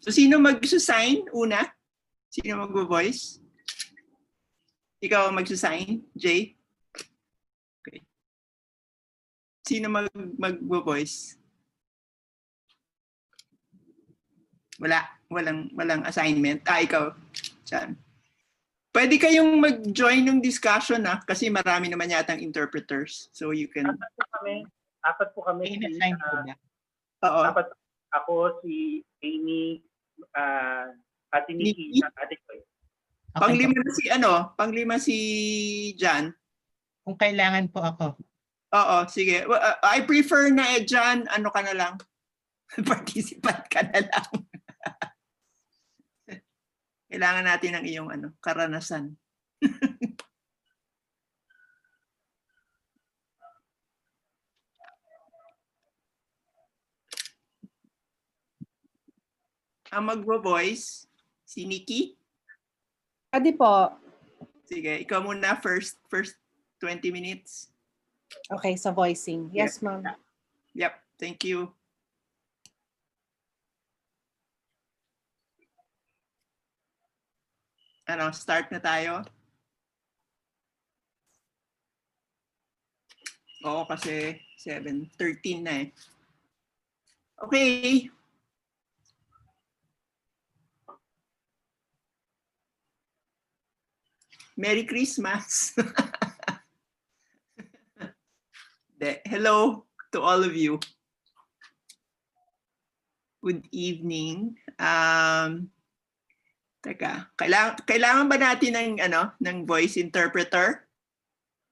So, sino mag-sign una? Sino mag-voice? Ikaw ang mag-sign, Jay? Okay. Sino mag-voice? Walang assignment. Ikaw. Diyan. Pwede kayong mag-join ng discussion kasi marami naman yatang interpreters. So you can... Apat po kami. In-assign po ba? Oo. Apat ako, si Amy, Ate Nikki, at Ate Joy. Panglima si Panglima si Jan. Kung kailangan po ako. Oo, sige. I prefer na Jan, ano ka na lang. Participant ka na lang. Kailangan natin ng iyong karanasan. Ang magvo-voice, si Nikki. Adi po. Sige, ikaw muna first 20 minutes. Okay, so voicing. Yes, ma'am. Yep, thank you. Start na tayo. Oo, kasi 7:13 na eh. Okay. Merry Christmas. Hello to all of you. Good evening. Teka, kailangan ba natin ng voice interpreter?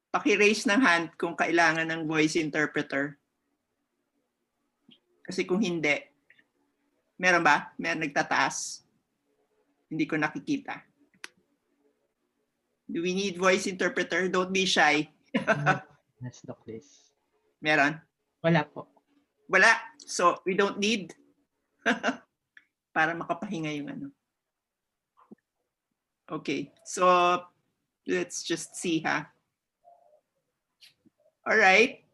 Paki-raise ng hand kung kailangan ng voice interpreter. Kasi kung hindi, meron ba? Meron nagtataas? Hindi ko nakikita. Do we need voice interpreter? Don't be shy. Let's look this. Meron? Wala po. Wala. So, we don't need. Para makapahinga yung Okay. So, let's just see, ha? All right.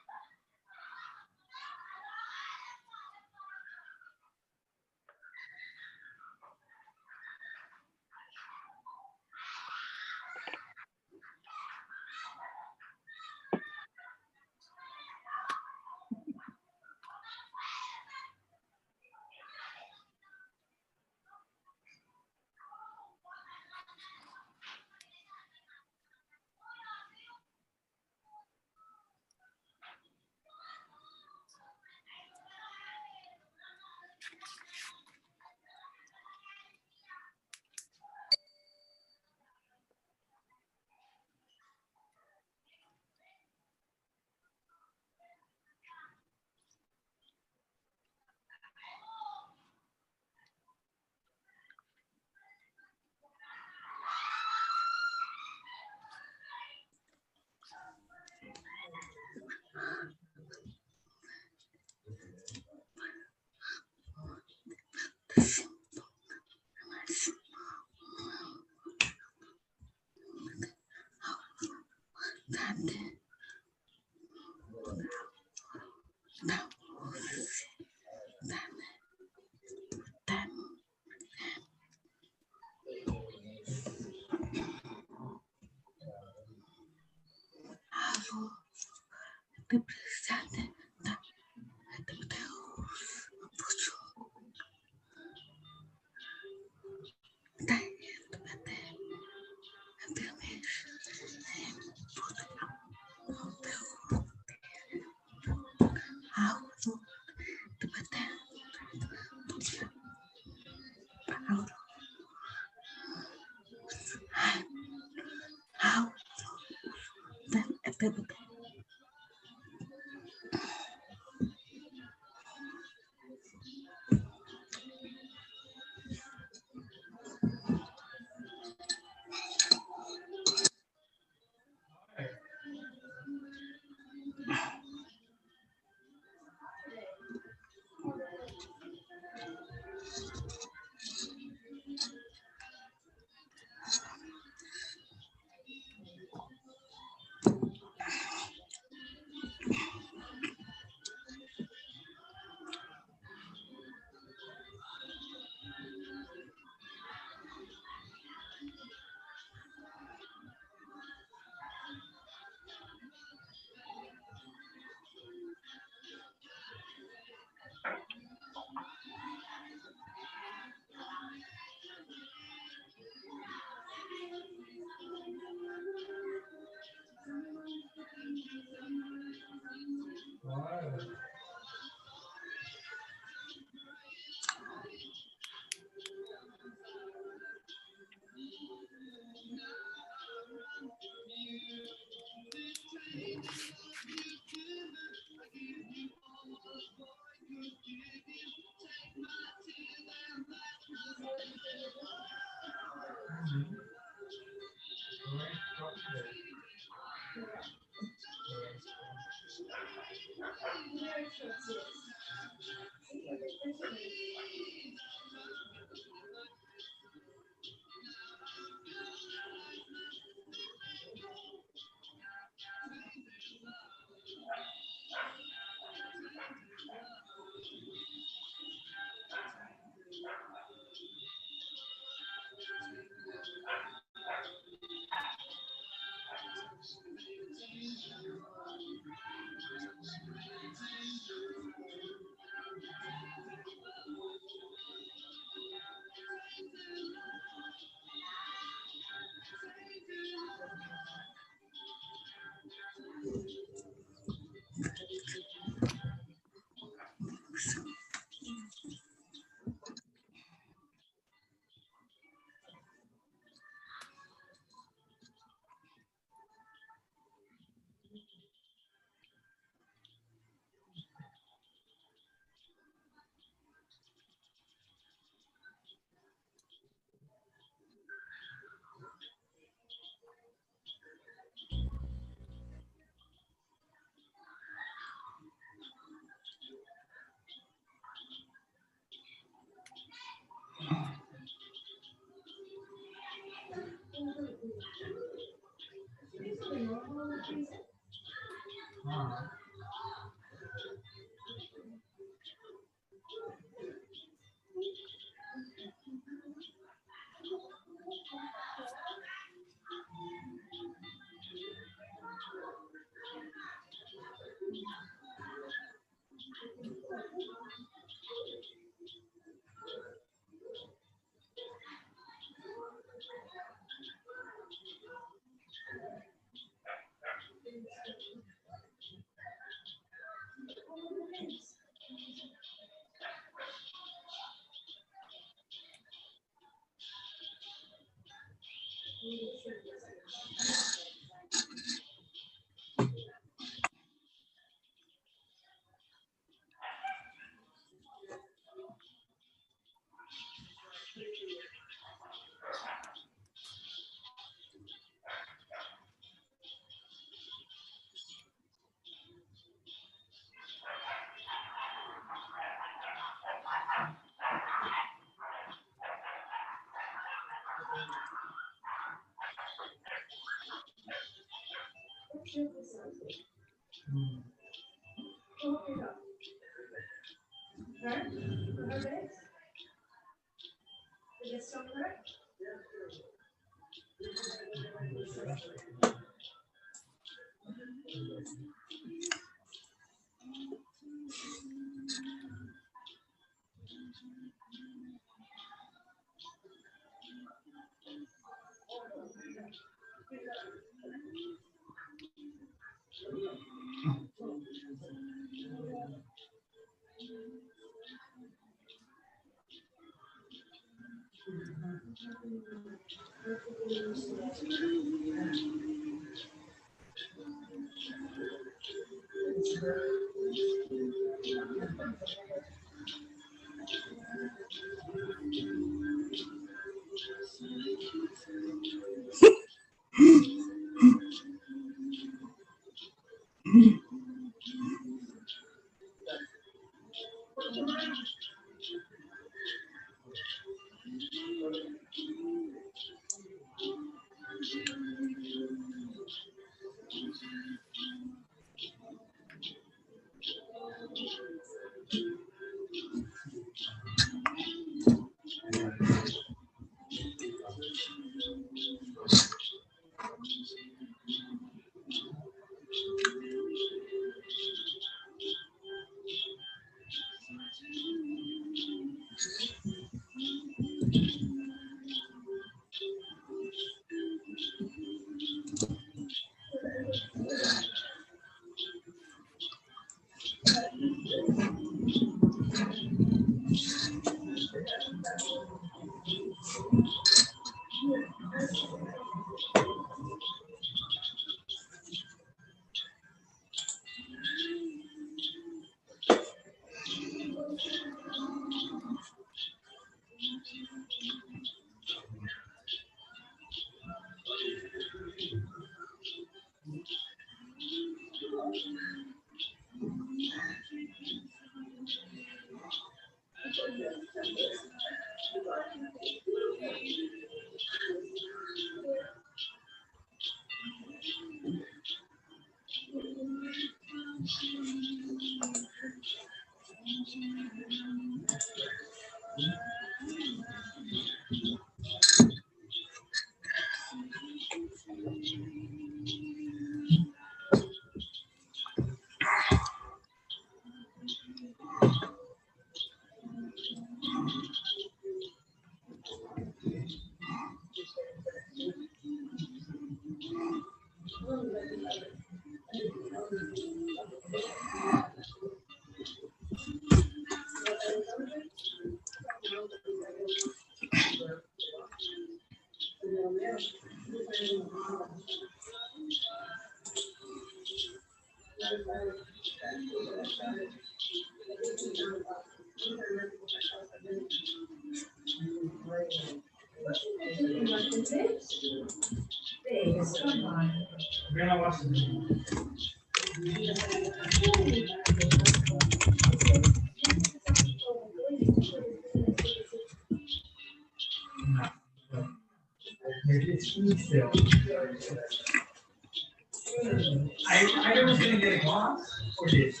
I never gonna get a glass for this.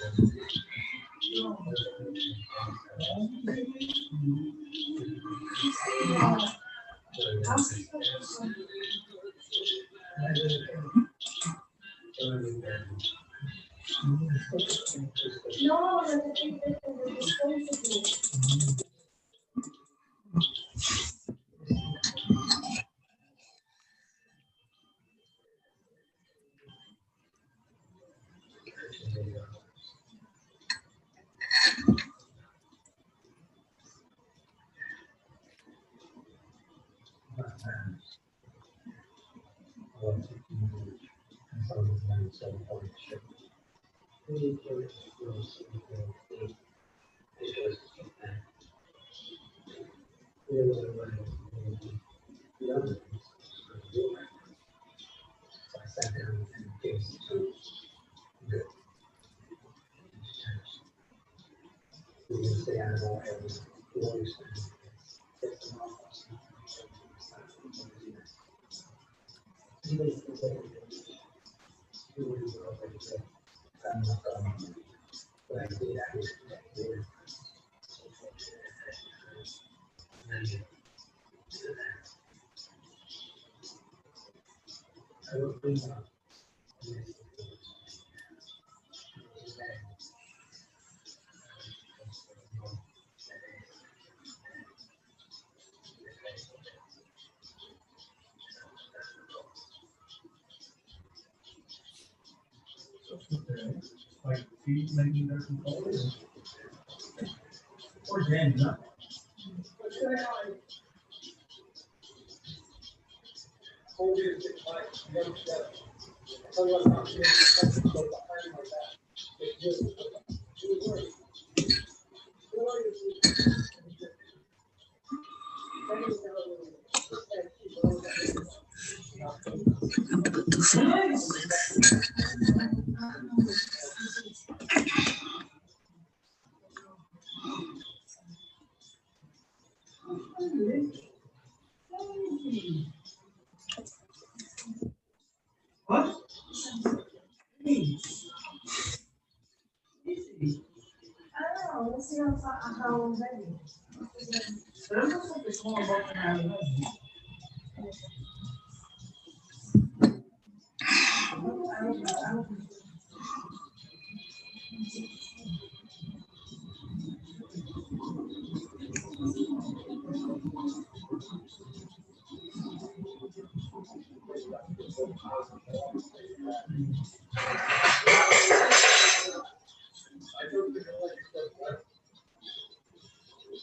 Like feet making their controllers. Or Dan, no. What?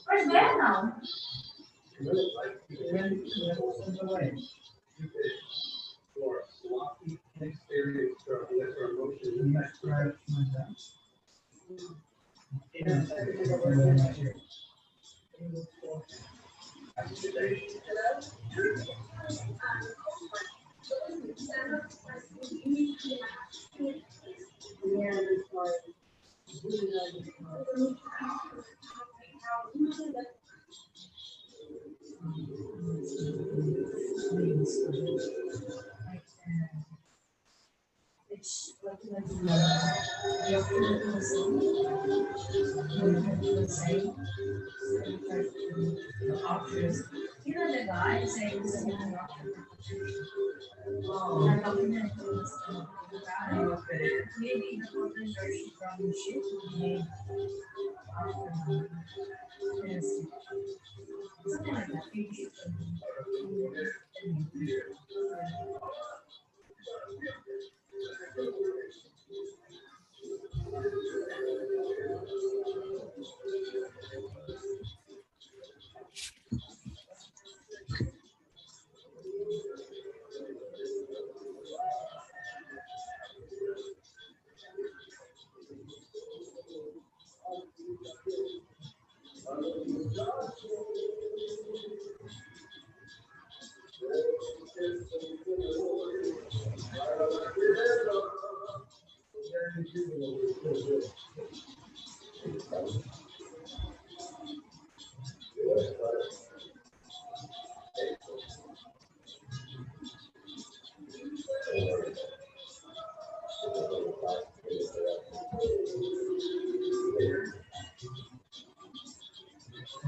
Where's Dan now? You know the guy saying maybe the photos are from shit made after yes. Something like that.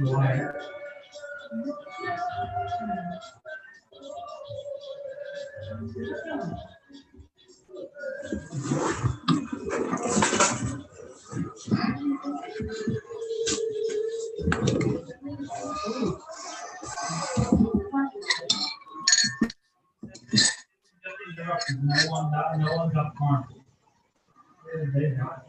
Why? No one got harmed. They got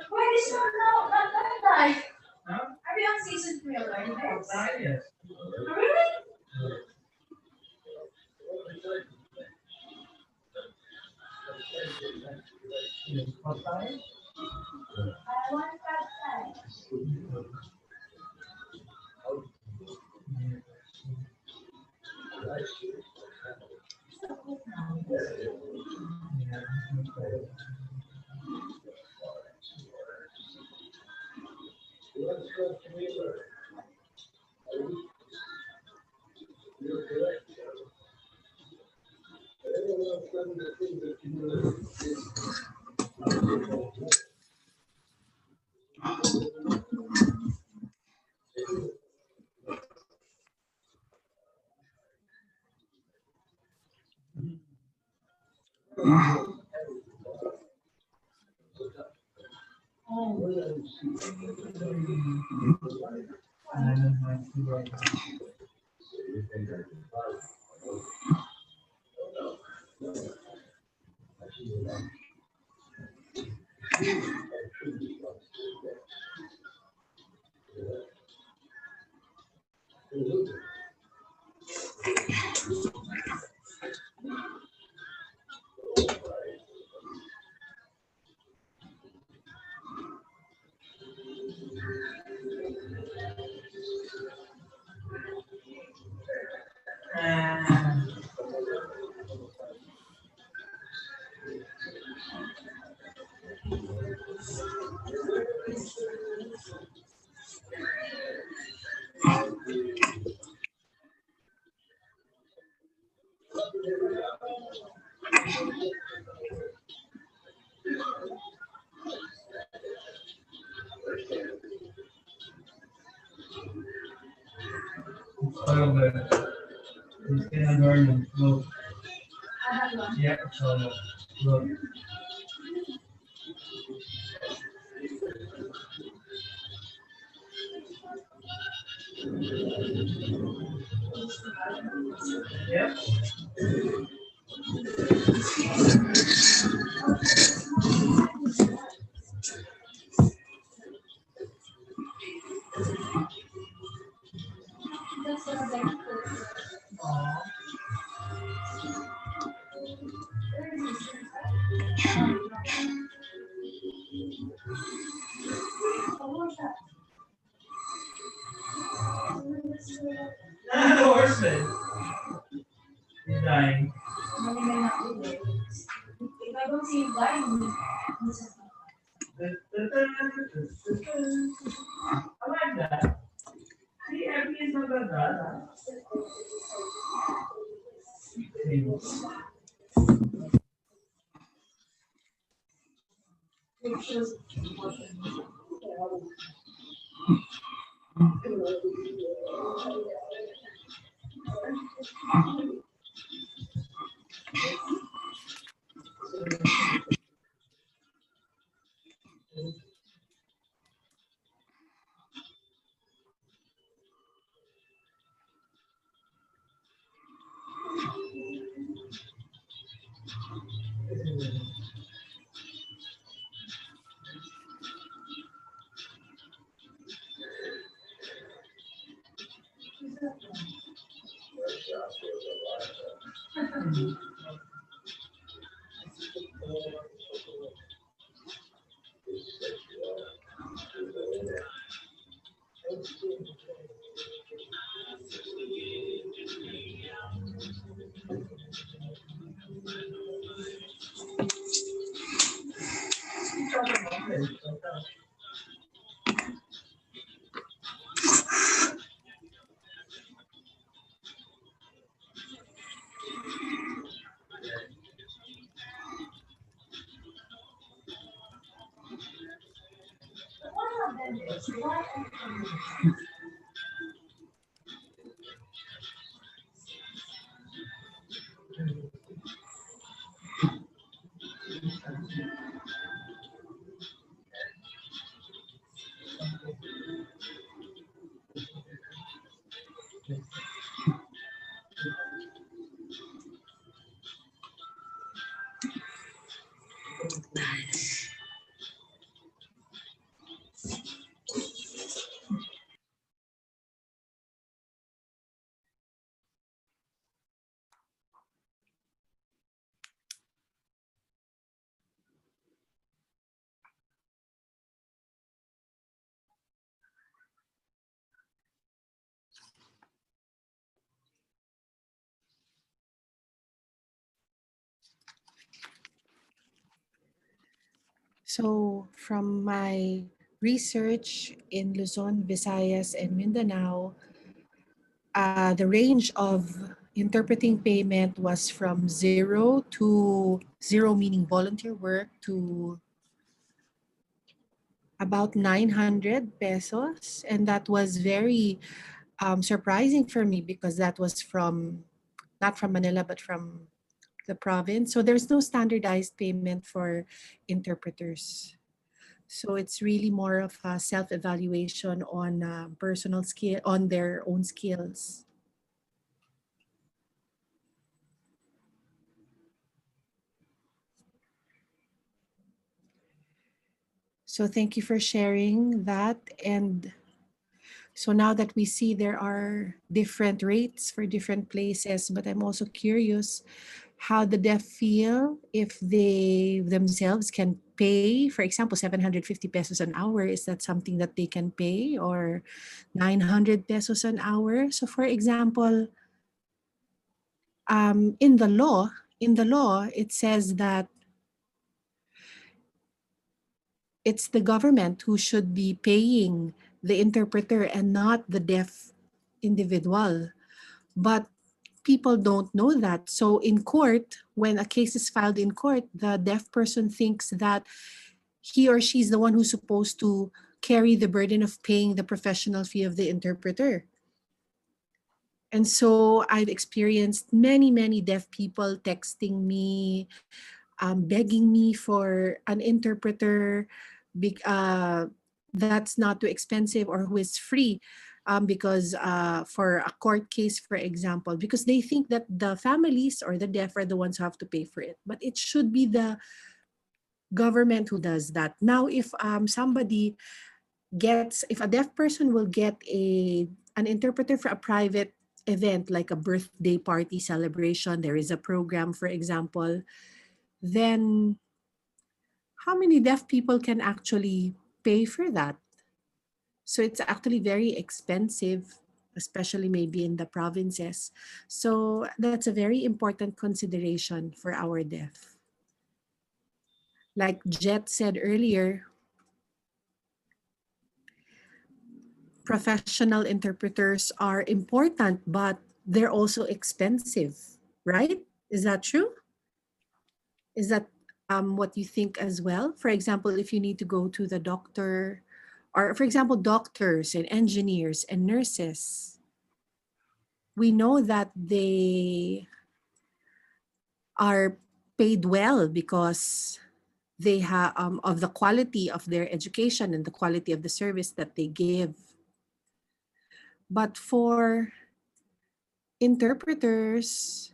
Why is not now not that live? Huh? Are we on season 3 already? Yes. Oh, really? I want that side. Yeah, so look. Yeah. The horseman is dying. If I don't see him dying, I like that. See, everything is not that So from my research in Luzon, Visayas, and Mindanao, the range of interpreting payment was from zero meaning volunteer work to about 900 pesos. And that was very surprising for me because that was from, not from Manila, but from the province. So there's no standardized payment for interpreters. So it's really more of a self-evaluation on personal skill, on their own skills. So thank you for sharing that. And so now that we see there are different rates for different places, but I'm also curious how the deaf feel if they themselves can pay, for example, 750 pesos an hour. Is that something that they can pay, or 900 pesos an hour? So for example, in the law, it says that it's the government who should be paying the interpreter and not the deaf individual. But people don't know that. So in court, when a case is filed in court, the deaf person thinks that he or she is the one who's supposed to carry the burden of paying the professional fee of the interpreter. And so I've experienced many deaf people texting me, begging me for an interpreter that's not too expensive or who is free, because for a court case, for example, because they think that the families or the deaf are the ones who have to pay for it. But it should be the government who does that. Now, if if a deaf person will get an interpreter for a private event like a birthday party celebration, there is a program, for example, then how many deaf people can actually pay for that? So it's actually very expensive, especially maybe in the provinces. So that's a very important consideration for our deaf. Like Jet said earlier, professional interpreters are important, but they're also expensive, right? Is that true? Is that what you think as well? For example, if you need to go to the doctor, or for example, doctors and engineers and nurses, we know that they are paid well because they have of the quality of their education and the quality of the service that they give. But for interpreters,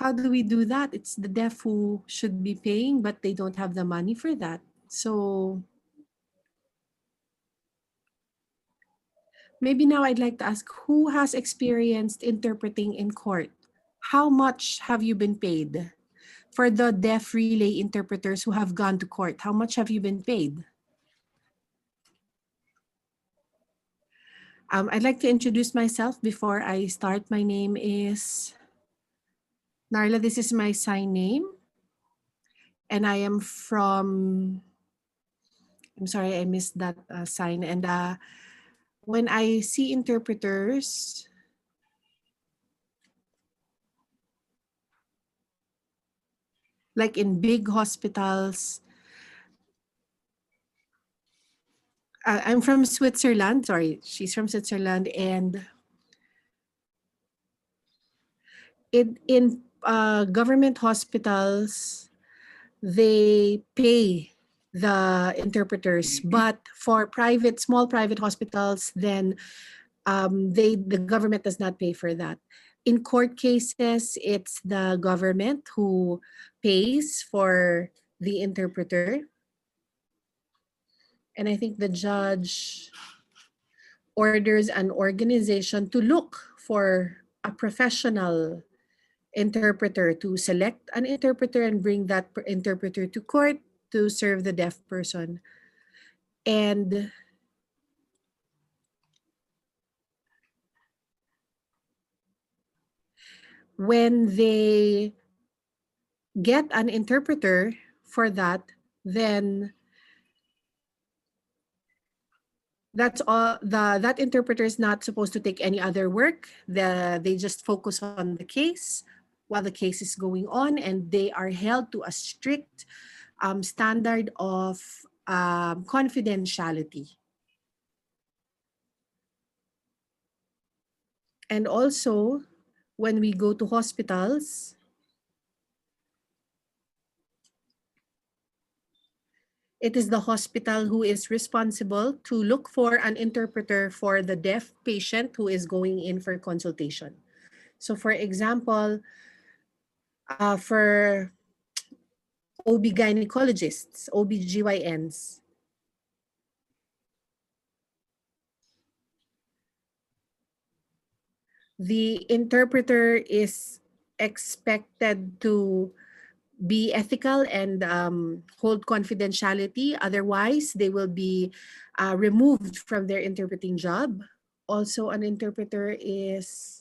how do we do that? It's the deaf who should be paying, but they don't have the money for that. So maybe now I'd like to ask, who has experienced interpreting in court? How much have you been paid? For the deaf relay interpreters who have gone to court, how much have you been paid? I'd like to introduce myself before I start. My name is Narla. This is my sign name. And I am from, I'm sorry, I missed that sign. And when I see interpreters, like in big hospitals, I'm from Switzerland. Sorry, she's from Switzerland. And in government hospitals, they pay the interpreters. But for small private hospitals, then the government does not pay for that. In court cases, it's the government who pays for the interpreter. And I think the judge orders an organization to look for a professional interpreter, to select an interpreter and bring that interpreter to court to serve the deaf person. And when they get an interpreter for that, then that's all. That interpreter is not supposed to take any other work. They just focus on the case while the case is going on, and they are held to a strict standard of confidentiality. And also, when we go to hospitals, it is the hospital who is responsible to look for an interpreter for the deaf patient who is going in for consultation. So for example, for OB gynecologists, OB-GYNs. The interpreter is expected to be ethical and hold confidentiality. Otherwise, they will be removed from their interpreting job. Also, an interpreter is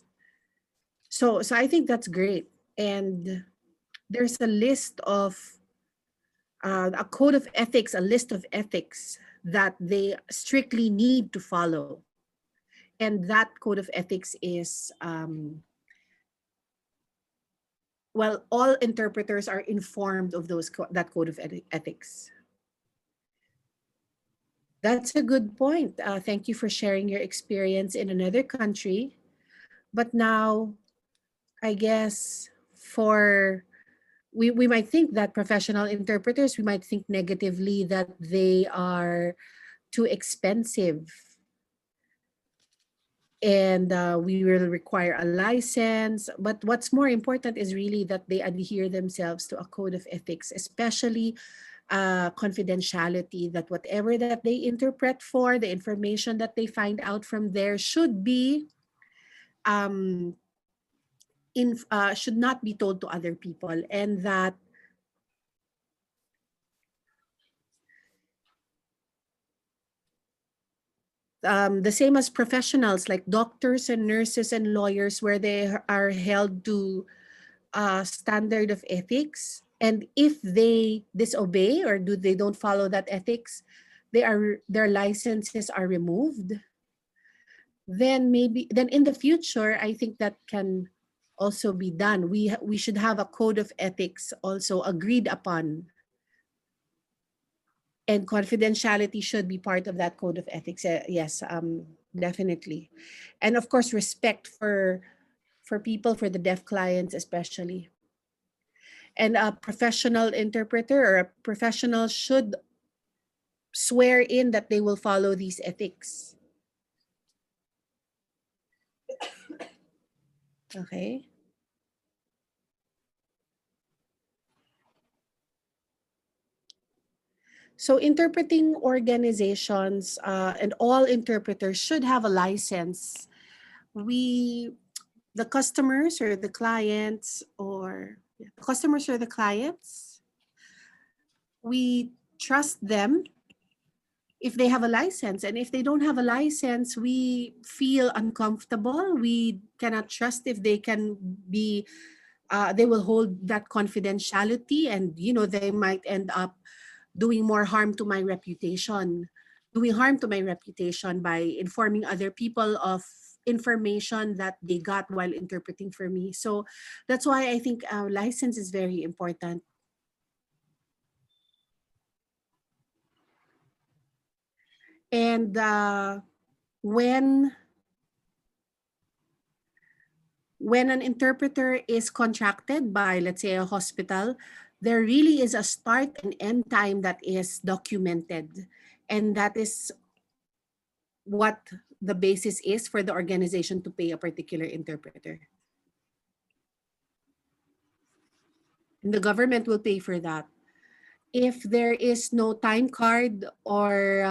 so I think that's great. And there's a list of a code of ethics, a list of ethics that they strictly need to follow. And that code of ethics is well, all interpreters are informed of that code of ethics. That's a good point. Thank you for sharing your experience in another country. But now, I guess we might think that professional interpreters, we might think negatively that they are too expensive and we will require a license. But what's more important is really that they adhere themselves to a code of ethics, especially confidentiality, that whatever that they interpret for, the information that they find out from there should be should not be told to other people, and that the same as professionals like doctors and nurses and lawyers, where they are held to a standard of ethics, and if they disobey or they don't follow that ethics, their licenses are removed. Then in the future, I think that can also be done. We should have a code of ethics also agreed upon, and confidentiality should be part of that code of ethics. Yes, definitely. And of course, respect for people, for the deaf clients especially. And a professional interpreter or a professional should swear in that they will follow these ethics. Okay. So interpreting organizations and all interpreters should have a license. The customers or the clients we trust them if they have a license. And if they don't have a license, we feel uncomfortable. We cannot trust if they can be, they will hold that confidentiality, and they might end up doing harm to my reputation by informing other people of information that they got while interpreting for me. So that's why I think license is very important. And when an interpreter is contracted by, let's say, a hospital, there really is a start and end time that is documented. And that is what the basis is for the organization to pay a particular interpreter. And the government will pay for that. If there is no time card, or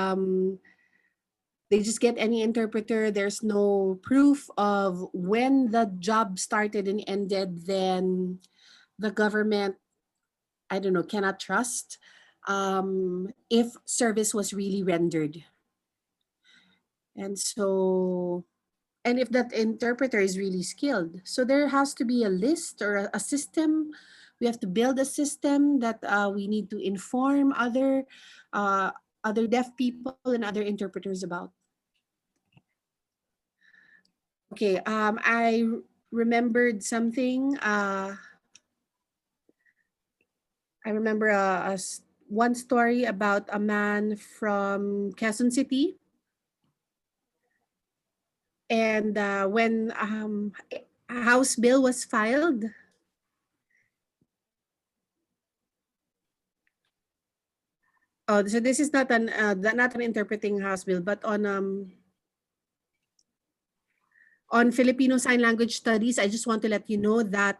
they just get any interpreter, there's no proof of when the job started and ended, then the government, I don't know, cannot trust if service was really rendered. And if that interpreter is really skilled. So there has to be a list or a system. We have to build a system that we need to inform other deaf people and other interpreters about. Okay, I remembered something. I remember one story about a man from Quezon City. And when a House bill was filed, so this is not an interpreting House bill, but on Filipino Sign Language Studies, I just want to let you know that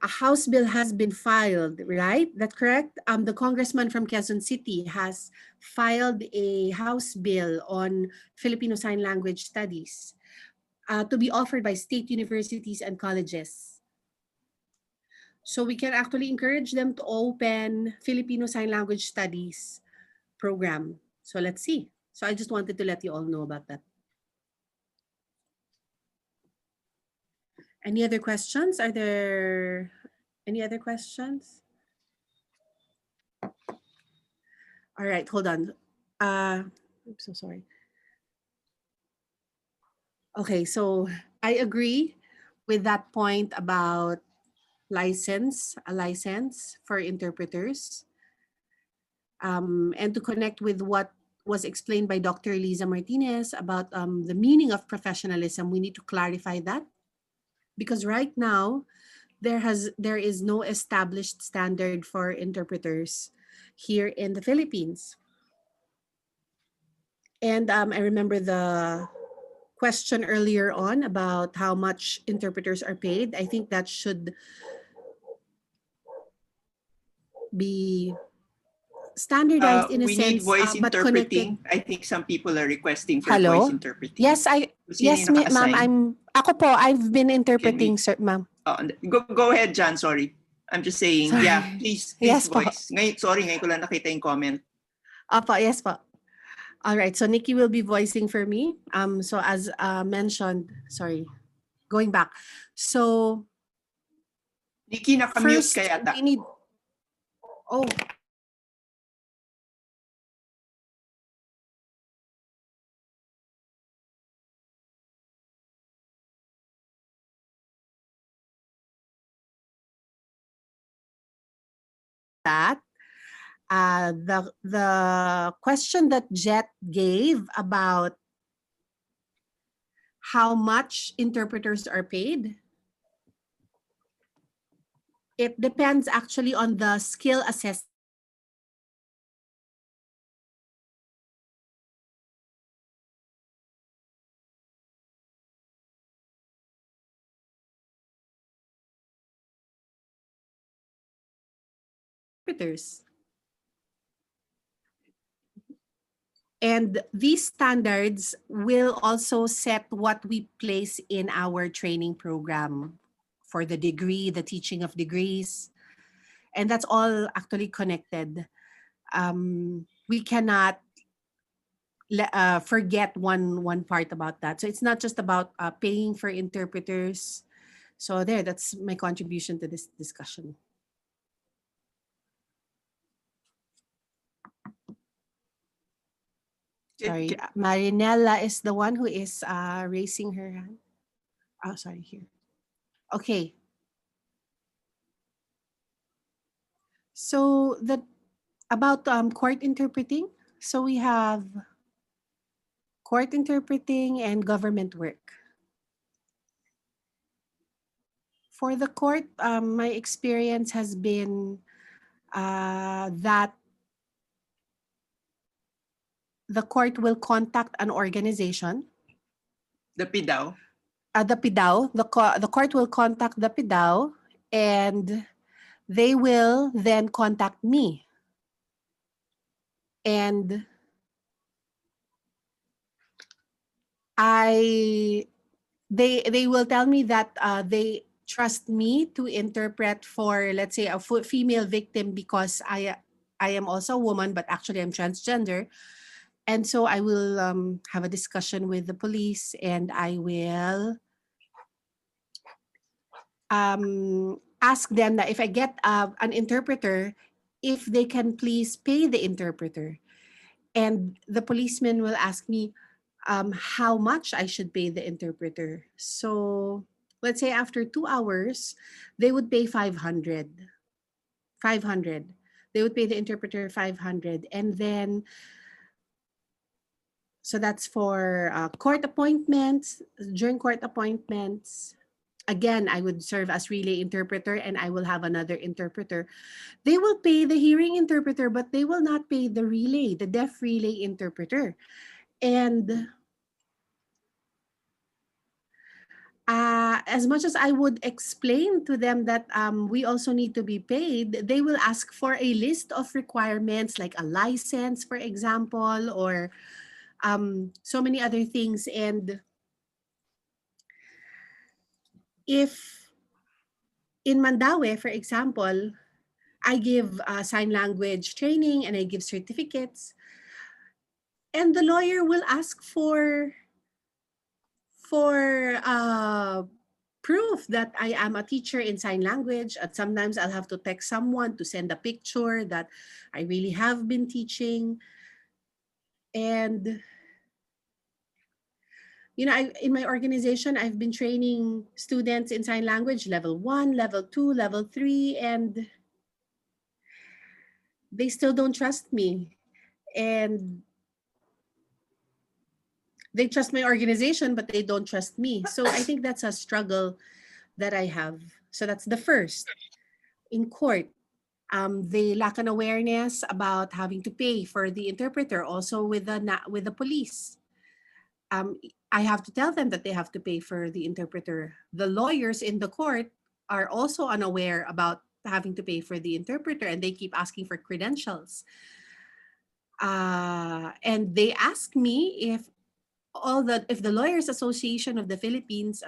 a House bill has been filed, right? That's correct? The congressman from Quezon City has filed a House bill on Filipino Sign Language Studies to be offered by state universities and colleges. So we can actually encourage them to open Filipino Sign Language Studies program. So let's see. So I just wanted to let you all know about that. Any other questions? Are there any other questions? All right, hold on. I'm so sorry. Okay, so I agree with that point about a license for interpreters. And to connect with what was explained by Dr. Liza Martinez about the meaning of professionalism, we need to clarify that. Because right now, there is no established standard for interpreters here in the Philippines. And I remember the question earlier on about how much interpreters are paid. I think that should be standardized in a We need sense, voice but connected. interpreting. I think some people are requesting for Hello? voice interpreting. Yes, Sino yung ma'am. naka-assign? Ako po, I've been interpreting, sir, ma'am. Go ahead, John. Sorry. I'm just saying. Sorry. Yeah, please Yes po. voice. Ngayon ko lang nakita yung comment. Opo, yes po. All right, so Nikki will be voicing for me. So as mentioned, sorry, going back. So Nikki, naka-mute first, ka yata. we need, oh, that the question that Jet gave about how much interpreters are paid, it depends actually on the skill assessment. Interpreters. And these standards will also set what we place in our training program for the degree, the teaching of degrees. And that's all actually connected. We cannot forget one part about that. So it's not just about paying for interpreters. So that's my contribution to this discussion. Sorry, Marinella is the one who is raising her hand. Oh, sorry, here. Okay. So about court interpreting. So we have court interpreting and government work. For the court, my experience has been that the court will contact an organization. The PIDAO? The PIDAO. The court will contact the PIDAO and they will then contact me. And they will tell me that they trust me to interpret for, let's say, a female victim because I am also a woman, but actually I'm transgender. And so I will have a discussion with the police and I will ask them that if I get an interpreter, if they can please pay the interpreter. And the policeman will ask me how much I should pay the interpreter. So let's say after 2 hours, they would pay 500. 500. They would pay the interpreter 500. And then, so that's for court appointments. During court appointments, again, I would serve as relay interpreter and I will have another interpreter. They will pay the hearing interpreter, but they will not pay the relay, the deaf relay interpreter. And as much as I would explain to them that we also need to be paid, they will ask for a list of requirements like a license, for example, or so many other things. And if in Mandaue, for example, I give sign language training and I give certificates, and the lawyer will ask for proof that I am a teacher in sign language. And sometimes I'll have to text someone to send a picture that I really have been teaching. And in my organization, I've been training students in sign language level 1, level 2, level 3, and they still don't trust me. And they trust my organization, but they don't trust me. So I think that's a struggle that I have. So that's the first. In court, they lack an awareness about having to pay for the interpreter. Also with the police, I have to tell them that they have to pay for the interpreter. The lawyers in the court are also unaware about having to pay for the interpreter, and they keep asking for credentials. And they ask me if the Lawyers Association of the Philippines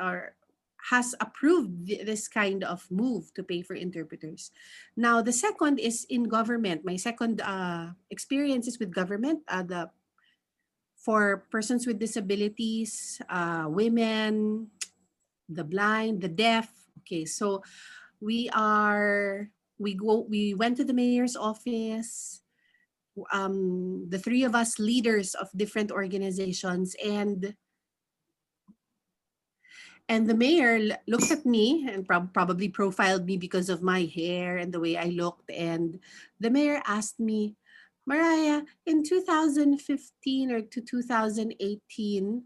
has approved this kind of move to pay for interpreters. Now, the second is in government. My second experience is with government. For persons with disabilities, women, the blind, the deaf. Okay, so we went to the mayor's office. The three of us leaders of different organizations, and the mayor looked at me and probably profiled me because of my hair and the way I looked. And the mayor asked me, Mariah, in 2015 or to 2018,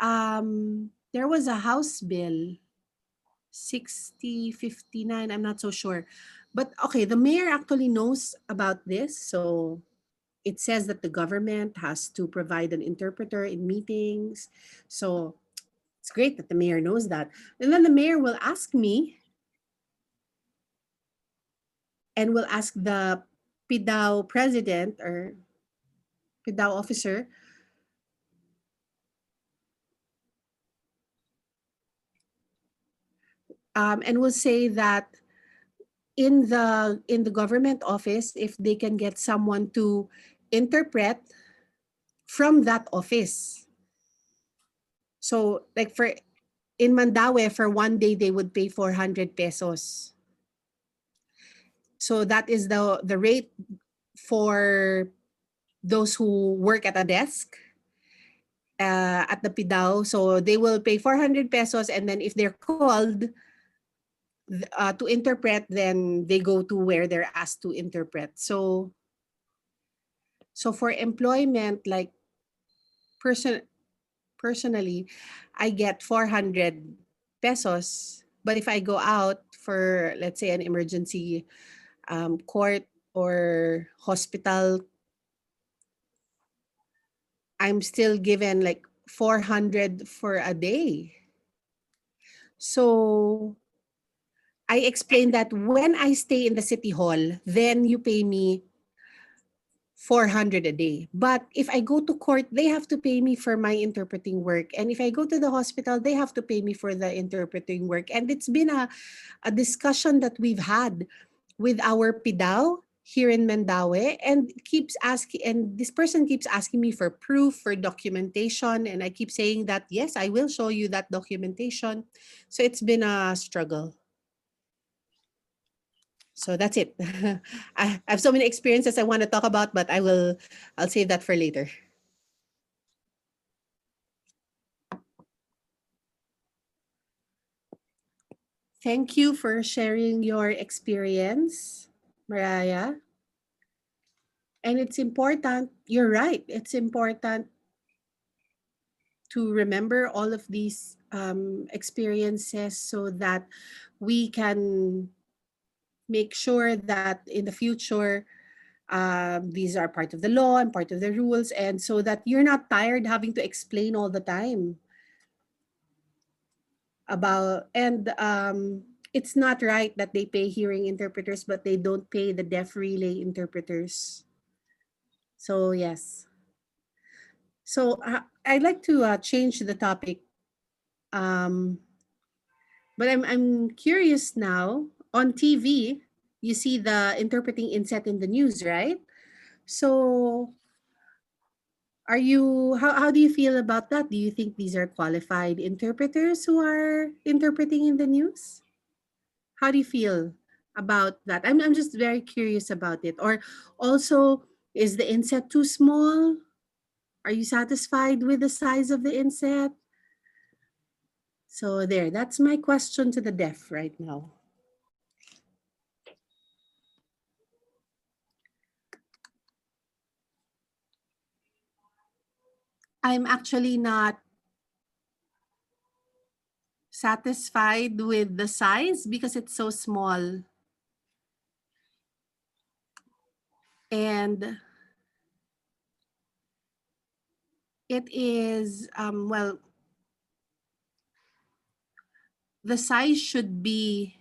there was a House Bill 6059. I'm not so sure. But okay, the mayor actually knows about this. So it says that the government has to provide an interpreter in meetings. So it's great that the mayor knows that. And then the mayor will ask me and will ask the PIDAO president or PIDAO officer, and will say that in the government office, if they can get someone to interpret from that office. So like in Mandaue, for one day, they would pay 400 pesos. So that is the rate for those who work at a desk at the PIDAO. So they will pay 400 pesos, and then if they're called to interpret, then they go to where they're asked to interpret. So for employment, like personally, I get 400 pesos. But if I go out for, let's say, an emergency court or hospital, I'm still given like 400 for a day. So I explained that when I stay in the city hall, then you pay me 400 a day. But if I go to court, they have to pay me for my interpreting work. And if I go to the hospital, they have to pay me for the interpreting work. And it's been a discussion that we've had with our PIDAO here in Mandaue, and this person keeps asking me for proof, for documentation. And I keep saying that, yes, I will show you that documentation. So it's been a struggle. So that's it. I have so many experiences I want to talk about, but I'll save that for later. Thank you for sharing your experience, Mariah. And it's important, you're right, it's important to remember all of these experiences so that we can make sure that in the future, these are part of the law and part of the rules, and so that you're not tired having to explain all the time. it's not right that they pay hearing interpreters, but they don't pay the deaf relay interpreters. So yes. So I'd like to change the topic. But I'm curious now. On TV, you see the interpreting inset in the news, right? So how do you feel about that? Do you think these are qualified interpreters who are interpreting in the news? How do you feel about that? I'm just very curious about it. Or also, is the inset too small? Are you satisfied with the size of the inset? So there, that's my question to the deaf right now. I'm actually not satisfied with the size because it's so small. And it is, well, the size should be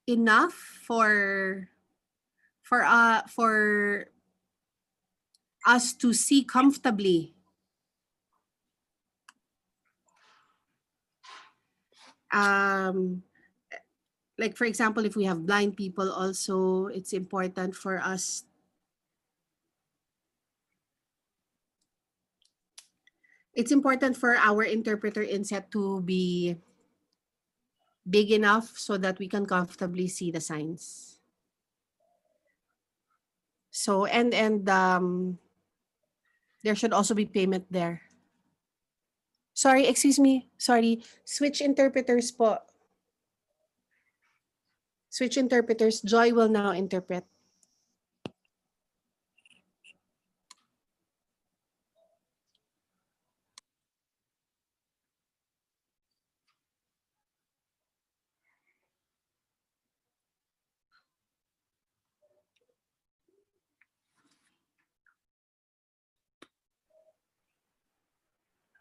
enough for us to see comfortably. Like for example, if we have blind people also, it's important for us. It's important for our interpreter inset to be big enough so that we can comfortably see the signs. So and there should also be payment there. Sorry, excuse me. Sorry. Switch interpreters po. Switch interpreters. Joy will now interpret.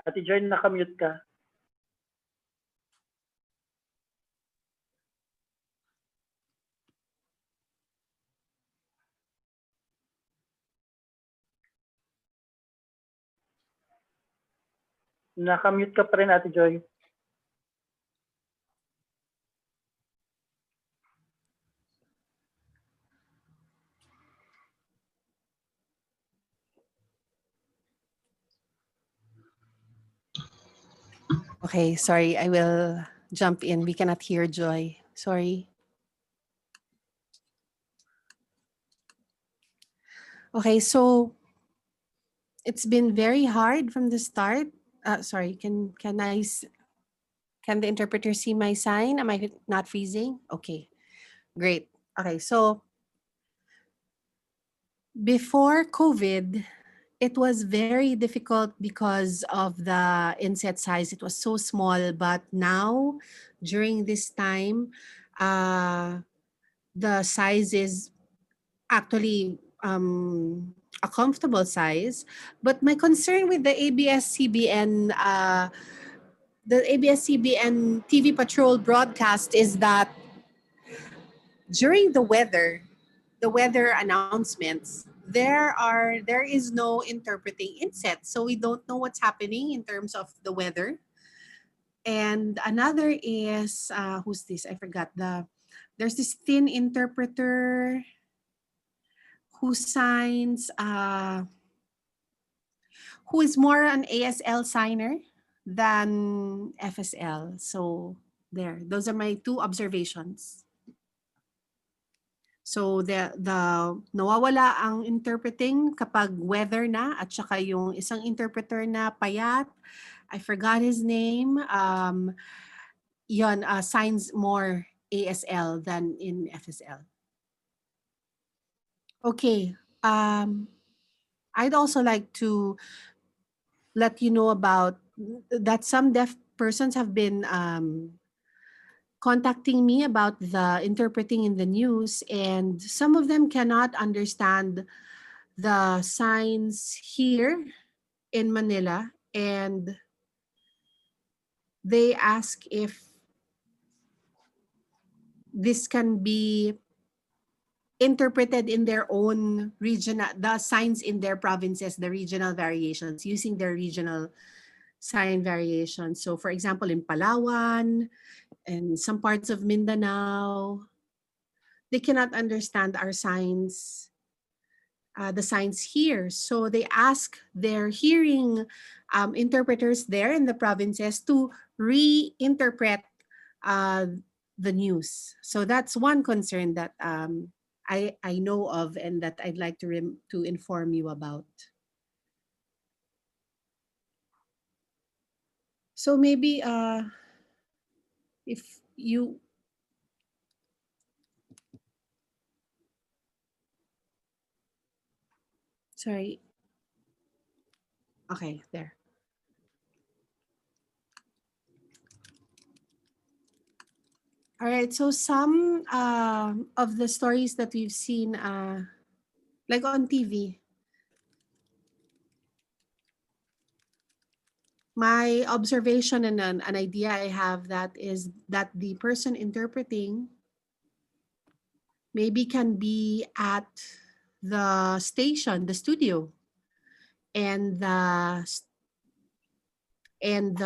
Ate Joy, nakamute ka. Nakamute ka pa rin, Ate Joy. Okay, sorry. I will jump in. We cannot hear Joy. Sorry. Okay, so it's been very hard from the start. Sorry, can the interpreter see my sign? Am I not freezing? Okay, great. Okay, so before COVID, it was very difficult because of the inset size. It was so small, but now during this time, the size is actually a comfortable size. But my concern with the ABS-CBN TV Patrol broadcast is that during the weather announcements, there is no interpreting inset, so we don't know what's happening in terms of the weather. And another is who's this? I forgot there's this thin interpreter who signs who is more an ASL signer than FSL. So there, those are my two observations. So the nawawala ang interpreting kapag weather na, at saka yung isang interpreter na payat, I forgot his name, signs more ASL than in FSL. Okay, I'd also like to let you know about that some deaf persons have been contacting me about the interpreting in the news, and some of them cannot understand the signs here in Manila, and they ask if this can be interpreted in their own regional, the signs in their provinces, the regional variations, using their regional sign variations. So for example, in Palawan and some parts of Mindanao, they cannot understand our signs, the signs here. So they ask their hearing interpreters there in the provinces to reinterpret uh, the news. So that's one concern that I know of and that I'd like to inform you about. So maybe if you sorry. Okay, there. All right, so some of the stories that we've seen, like on TV, my observation and an idea I have that is that the person interpreting maybe can be at the station, the studio, and the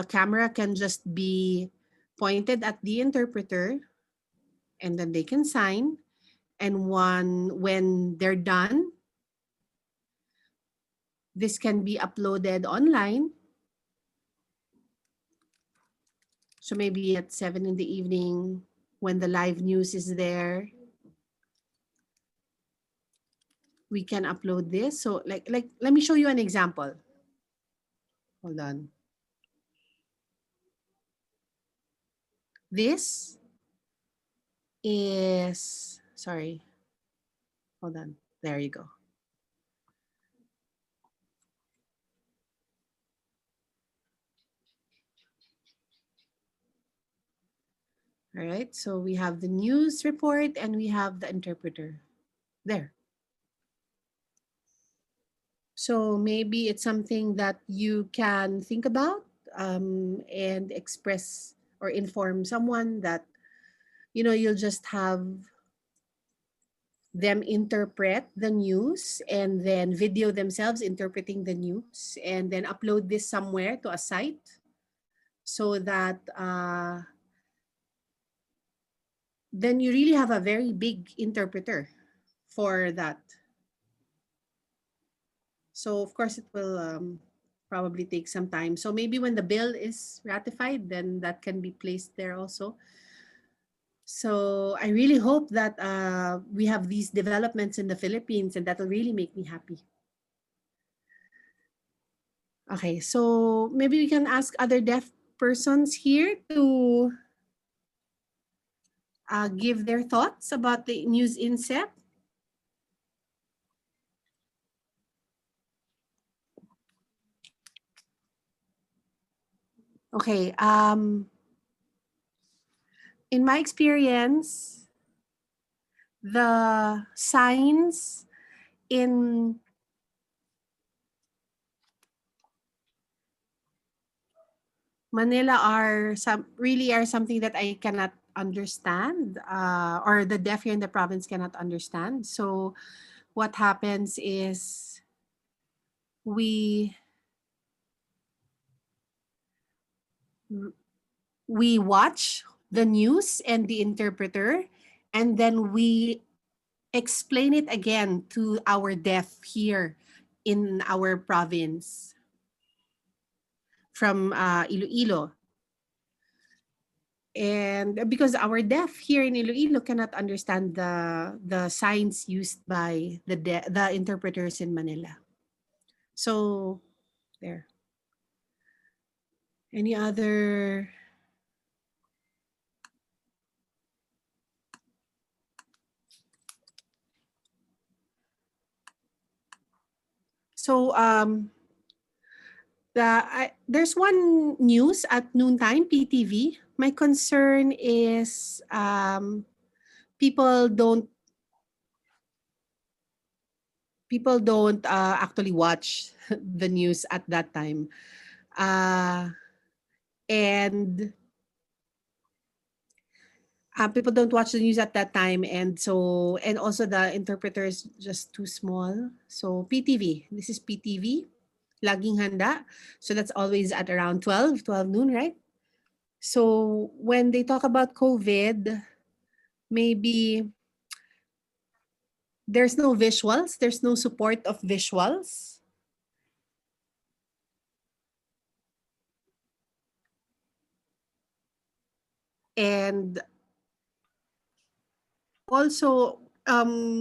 camera can just be pointed at the interpreter, and then they can sign. And when they're done, this can be uploaded online. So maybe at 7 in the evening, when the live news is there, we can upload this. So like let me show you an example. Hold on. This is, sorry. Hold on. There you go. All right. So we have the news report and we have the interpreter. There. So maybe it's something that you can think about and express or inform someone that, you'll just have them interpret the news and then video themselves interpreting the news and then upload this somewhere to a site so that then you really have a very big interpreter for that. So of course it will probably take some time. So maybe when the bill is ratified, then that can be placed there also. So I really hope that we have these developments in the Philippines, and that will really make me happy. Okay, so maybe we can ask other deaf persons here to give their thoughts about the news incept. Okay, in my experience, the signs in Manila are something that I cannot understand, or the deaf here in the province cannot understand. So what happens is we watch the news and the interpreter, and then we explain it again to our deaf here in our province from Iloilo. And because our deaf here in Iloilo cannot understand the signs used by the interpreters in Manila. So there. Any other? So there's one news at noontime, PTV. My concern is people don't actually watch the news at that time. and people don't watch the news at that time, and also the interpreter is just too small. So PTV, this is PTV, laging handa. So that's always at around 12 noon, right? So when they talk about COVID, maybe there's no visuals, there's no support of visuals. And also,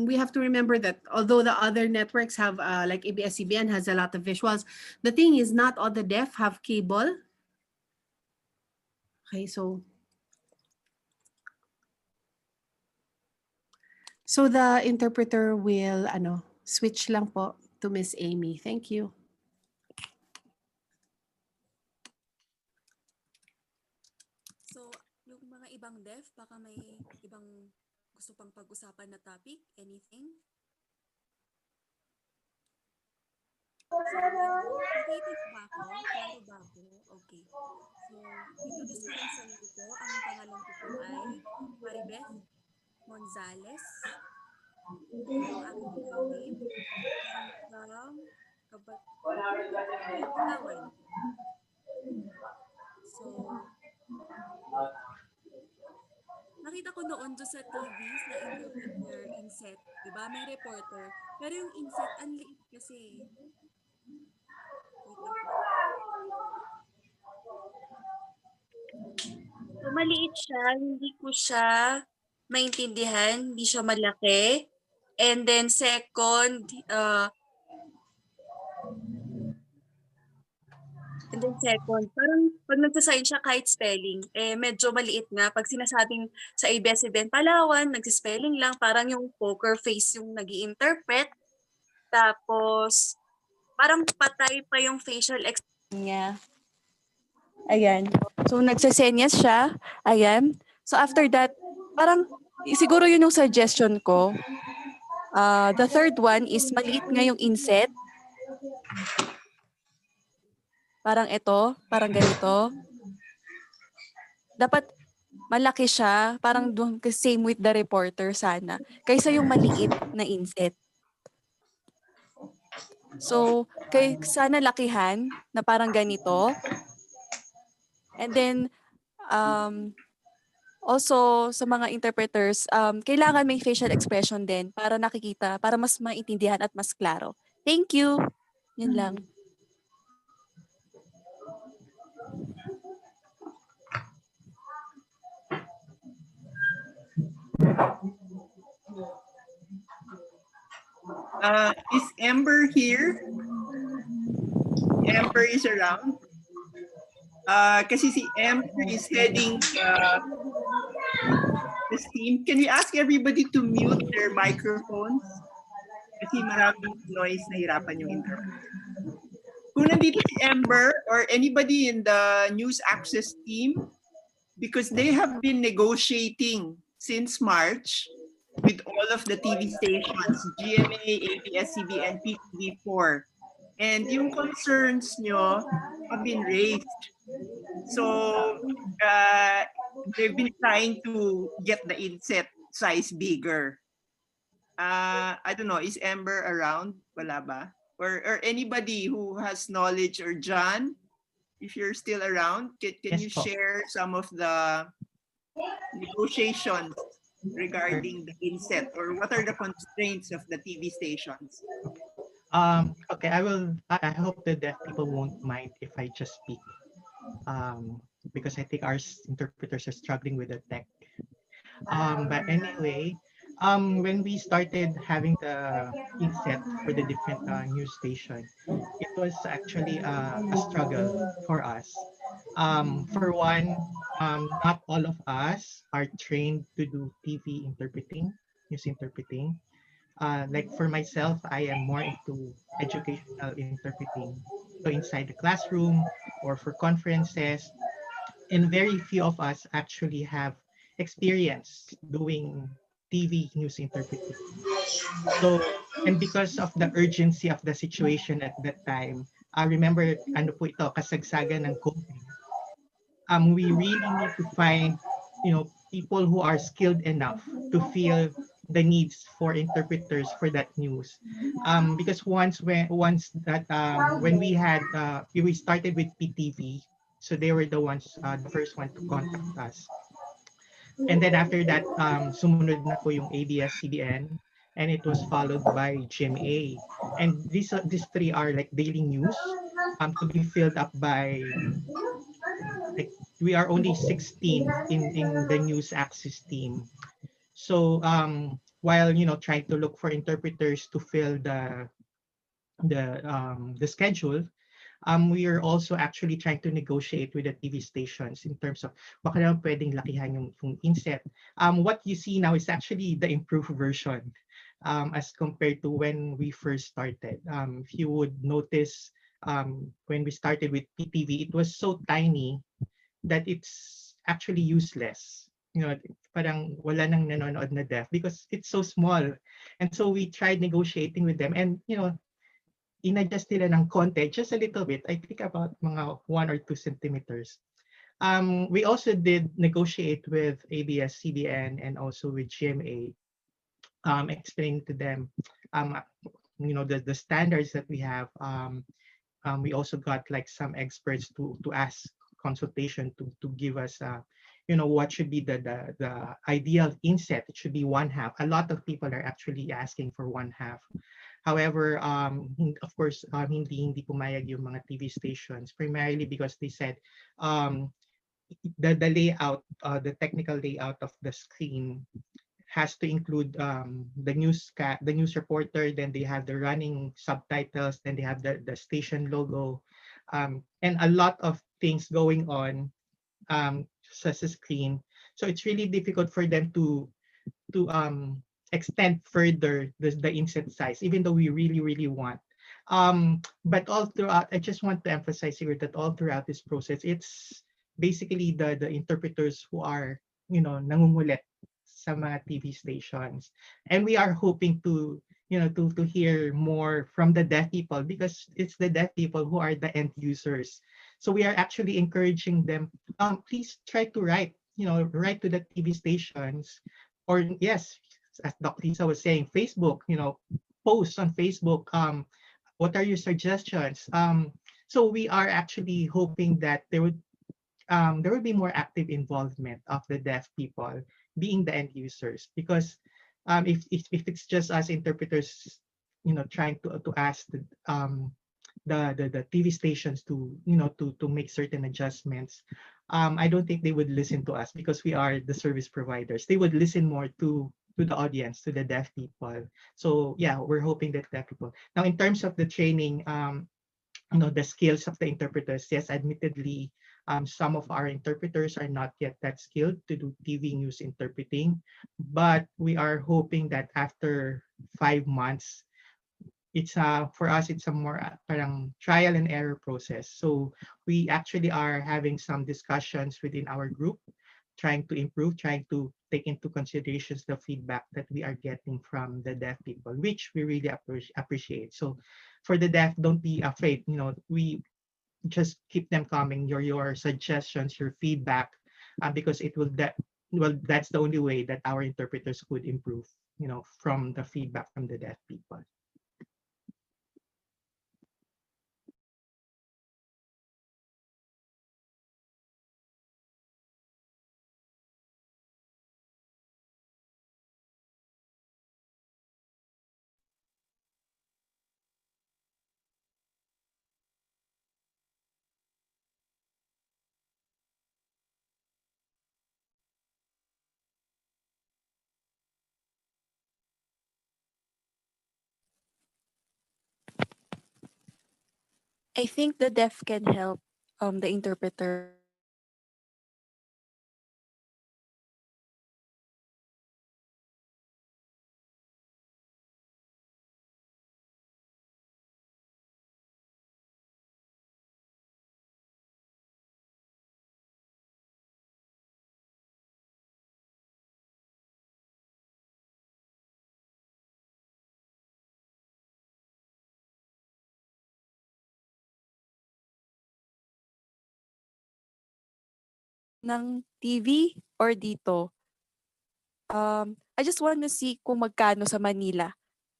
we have to remember that although the other networks have, like ABS-CBN has a lot of visuals, the thing is not all the deaf have cable. Okay, so the interpreter will switch lang po to Miss Amy. Thank you. So, yung mga ibang deaf, baka may ibang gusto pang pag-usapan na topic? Anything? So, hello. Nakita niyo ba ako? Klaro ba ako? Okay. So, introduce ko lang sa inyo po. Ang pangalan ko po ay Maribeth Gonzales. Ito po ang aking full name. I'm from Palawan. So, nakita ko noon doon sa TV, sa interpreter inset, di ba? May reporter. Pero yung inset, ang liit kasi. Wait lang po. So, maliit siya. Hindi ko siya maintindihan. Hindi siya malaki. And then second, parang pag nagsasign siya kahit spelling, medyo maliit nga. Pag sinasabing sa ABS-CBN Palawan, nagsispelling lang, parang yung poker face yung nag-i-interpret. Tapos, parang patay pa yung facial expression niya. Ayan. So, nagsasenyas siya. Ayan. So, after that, parang siguro yun yung suggestion ko. The third one is maliit nga yung inset. Parang ito, parang ganito. Dapat malaki siya, parang same with the reporter sana, kaysa yung maliit na inset. So, sana lakihan na parang ganito. And then, also sa mga interpreters, kailangan may facial expression din para nakikita, para mas maintindihan at mas klaro. Thank you. Yun lang. Is Amber here? Amber is around? Kasi si Amber is heading this team. Can we ask everybody to mute their microphones? Kasi maraming noise, nahirapan yung interpreter. Kung nandito si Amber or anybody in the news access team, because they have been negotiating since March with all of the TV stations, GMA, ABS-CBN, PTV4. And yung concerns nyo have been raised. So, they've been trying to get the inset size bigger. I don't know, is Amber around? Wala ba? Or anybody who has knowledge, or John, if you're still around, can Yes, you po. share some of the negotiations regarding the inset, or what are the constraints of the TV stations? Okay, I hope the deaf people won't mind if I just speak. Because I think our interpreters are struggling with the tech. But anyway, when we started having the inset for the different news station, it was actually a struggle for us. For one, not all of us are trained to do TV interpreting, news interpreting. Like for myself, I am more into educational interpreting. So inside the classroom or for conferences, and very few of us actually have experience doing TV news interpreting. So, and because of the urgency of the situation at that time, I remember, ano po ito, kasagsagan ng COVID. we really need to find, people who are skilled enough to feel the needs for interpreters for that news. Because when we started with PTV, so they were the first one to contact us. And then after that, sumunod na po yung ABS-CBN, and it was followed by GMA. And these three are like daily news, to be filled up by, like, we are only 16 in the news access team. So while trying to look for interpreters to fill the schedule, we are also actually trying to negotiate with the TV stations in terms of baka naman pwedeng lakihan yung inset. What you see now is actually the improved version, as compared to when we first started. If you would notice, when we started with PTV, it was so tiny that it's actually useless. Parang wala nang nanonood na deaf because it's so small. And so we tried negotiating with them, and inadjust nila ng konti, just a little bit. I think about mga 1 or 2 centimeters. We also did negotiate with ABS-CBN and also with GMA, explaining to them, um, the standards that we have. We also got like some experts to ask consultation to give us, what should be the ideal inset. It should be one half. A lot of people are actually asking for one half. However, of course, hindi pumayag yung mga TV stations, primarily because they said, the layout, the technical layout of the screen has to include, the news reporter, then they have the running subtitles, then they have the station logo, and a lot of things going on, sa screen. So it's really difficult for them to extend further the inset size, even though we really, really want. But all throughout, I just want to emphasize here that all throughout this process, it's basically the interpreters who are, nangungulit sa mga TV stations. And we are hoping to hear more from the deaf people, because it's the deaf people who are the end users. So we are actually encouraging them, please try to write to the TV stations, or yes, as Dr. Lisa was saying, Facebook, post on Facebook, what are your suggestions? So we are actually hoping that there would be more active involvement of the deaf people being the end users, because if it's just us interpreters, trying to ask the TV stations to make certain adjustments, I don't think they would listen to us, because we are the service providers. They would listen more to the audience, to the deaf people. So yeah, we're hoping that deaf people. Now, in terms of the training, the skills of the interpreters, yes, admittedly, some of our interpreters are not yet that skilled to do TV news interpreting, but we are hoping that after 5 months, it's for us, it's a more parang trial and error process. So we actually are having some discussions within our group, trying to improve, trying to take into considerations the feedback that we are getting from the deaf people, which we really appreciate. So for the deaf, don't be afraid. We just keep them coming. Your suggestions, your feedback, because that's the only way that our interpreters could improve. From the feedback from the deaf people. I think the deaf can help the interpreter ng TV or dito? I just want to see kung magkano sa Manila.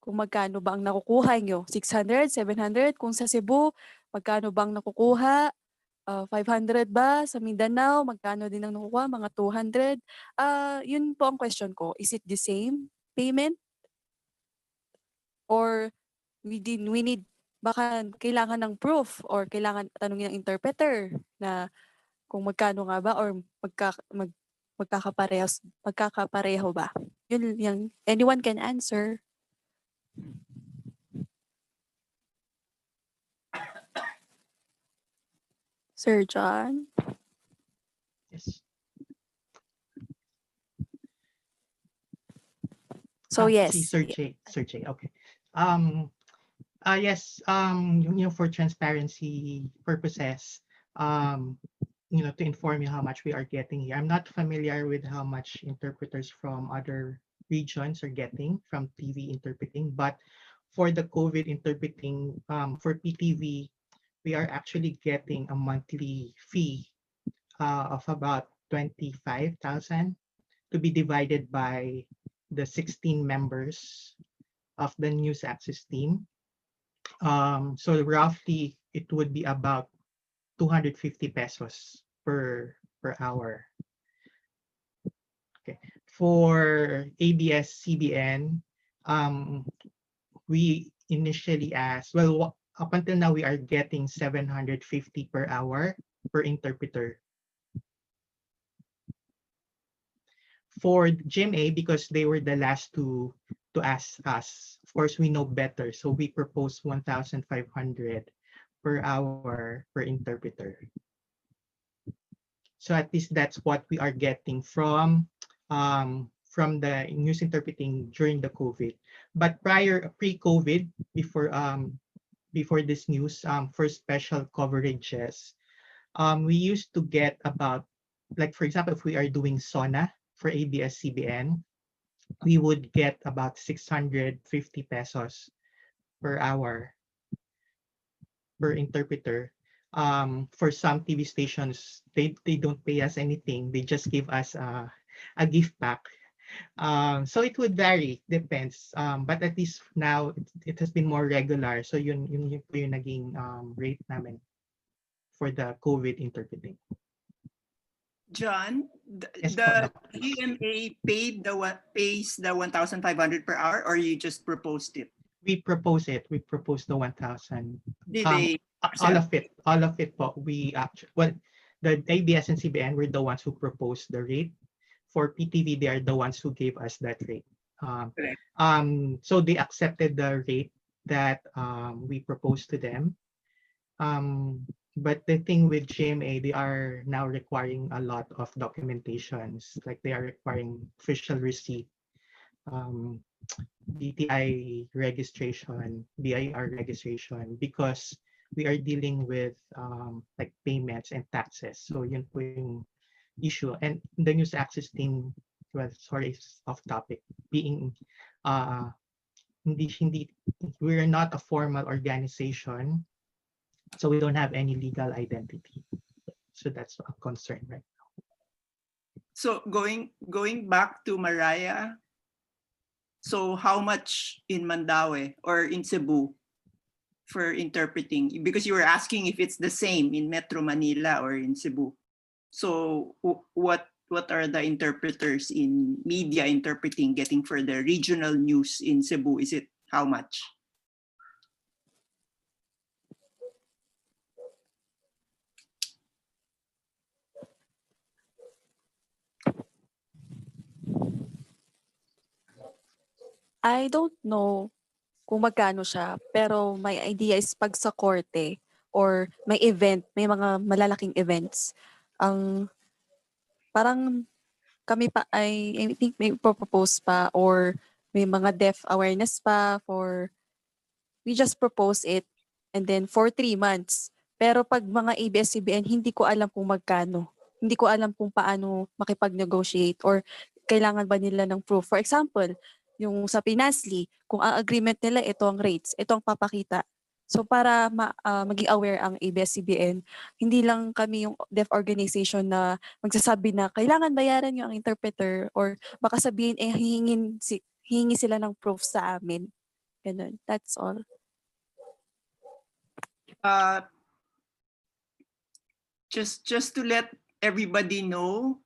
Kung magkano ba ang nakukuha nyo? 600, 700? Kung sa Cebu, magkano bang nakukuha? 500 ba? Sa Mindanao, magkano din ang nakukuha? Mga 200? Yun po ang question ko. Is it the same payment? Or we need, baka kailangan ng proof or kailangan tanungin ng interpreter na kung magkano nga ba or magkakapareho ba? Yun yung anyone can answer. Sir John? Yes. So yes. Si Sir J. Okay. Yes. For transparency purposes, to inform you how much we are getting here. I'm not familiar with how much interpreters from other regions are getting from TV interpreting, but for the COVID interpreting, for PTV, we are actually getting a monthly fee of about 25,000 to be divided by the 16 members of the news access team. So roughly it would be about 250 pesos per hour. Okay. For ABS-CBN, we initially asked, well, up until now we are getting 750 per hour per interpreter. For GMA, because they were the last to ask us, of course we know better, so we proposed 1,500 per hour per interpreter. So at least that's what we are getting from the news interpreting during the COVID. But pre-COVID, before this news, for special coverages, we used to get about, like for example, if we are doing SONA for ABS-CBN, we would get about 650 pesos per hour per interpreter. For some TV stations, they don't pay us anything. They just give us a gift pack. So it would vary, depends. But at least now it has been more regular. So yun po yung naging rate namin for the COVID interpreting. John, Yes, the GMA pays the 1,500 per hour, or you just proposed it? We proposed it. We proposed the 1,000. Did they all of it po. We actually, well, the ABS and CBN were the ones who proposed the rate. For PTV, they are the ones who gave us that rate. So they accepted the rate that we proposed to them. But the thing with GMA, they are now requiring a lot of documentations. Like they are requiring official receipt, DTI registration, BIR registration, because we are dealing with like payments and taxes. So yun po yung issue. And the news access team, well, sorry, off topic, being we're not a formal organization, so we don't have any legal identity. So that's a concern right now. So going back to Mariah, so how much in Mandaue or in Cebu for interpreting? Because you were asking if it's the same in Metro Manila or in Cebu. So what are the interpreters in media interpreting getting for the regional news in Cebu? Is it how much? I don't know kung magkano siya, pero my idea is pag sa korte or may event, may mga malalaking events, ang parang kami pa I think may propose pa or may mga deaf awareness pa we just propose it and then for 3 months. Pero pag mga ABS-CBN, hindi ko alam kung magkano. Hindi ko alam kung paano makipag-negotiate or kailangan ba nila ng proof. For example, yung sa Pinasli, kung ang agreement nila ito ang rates, ito ang papakita. So para maging aware ang ABS-CBN, hindi lang kami yung deaf organization na magsasabi na kailangan bayaran niyo ang interpreter or baka sabihin hihingi sila ng proof sa amin. Ganun. That's all. Just to let everybody know,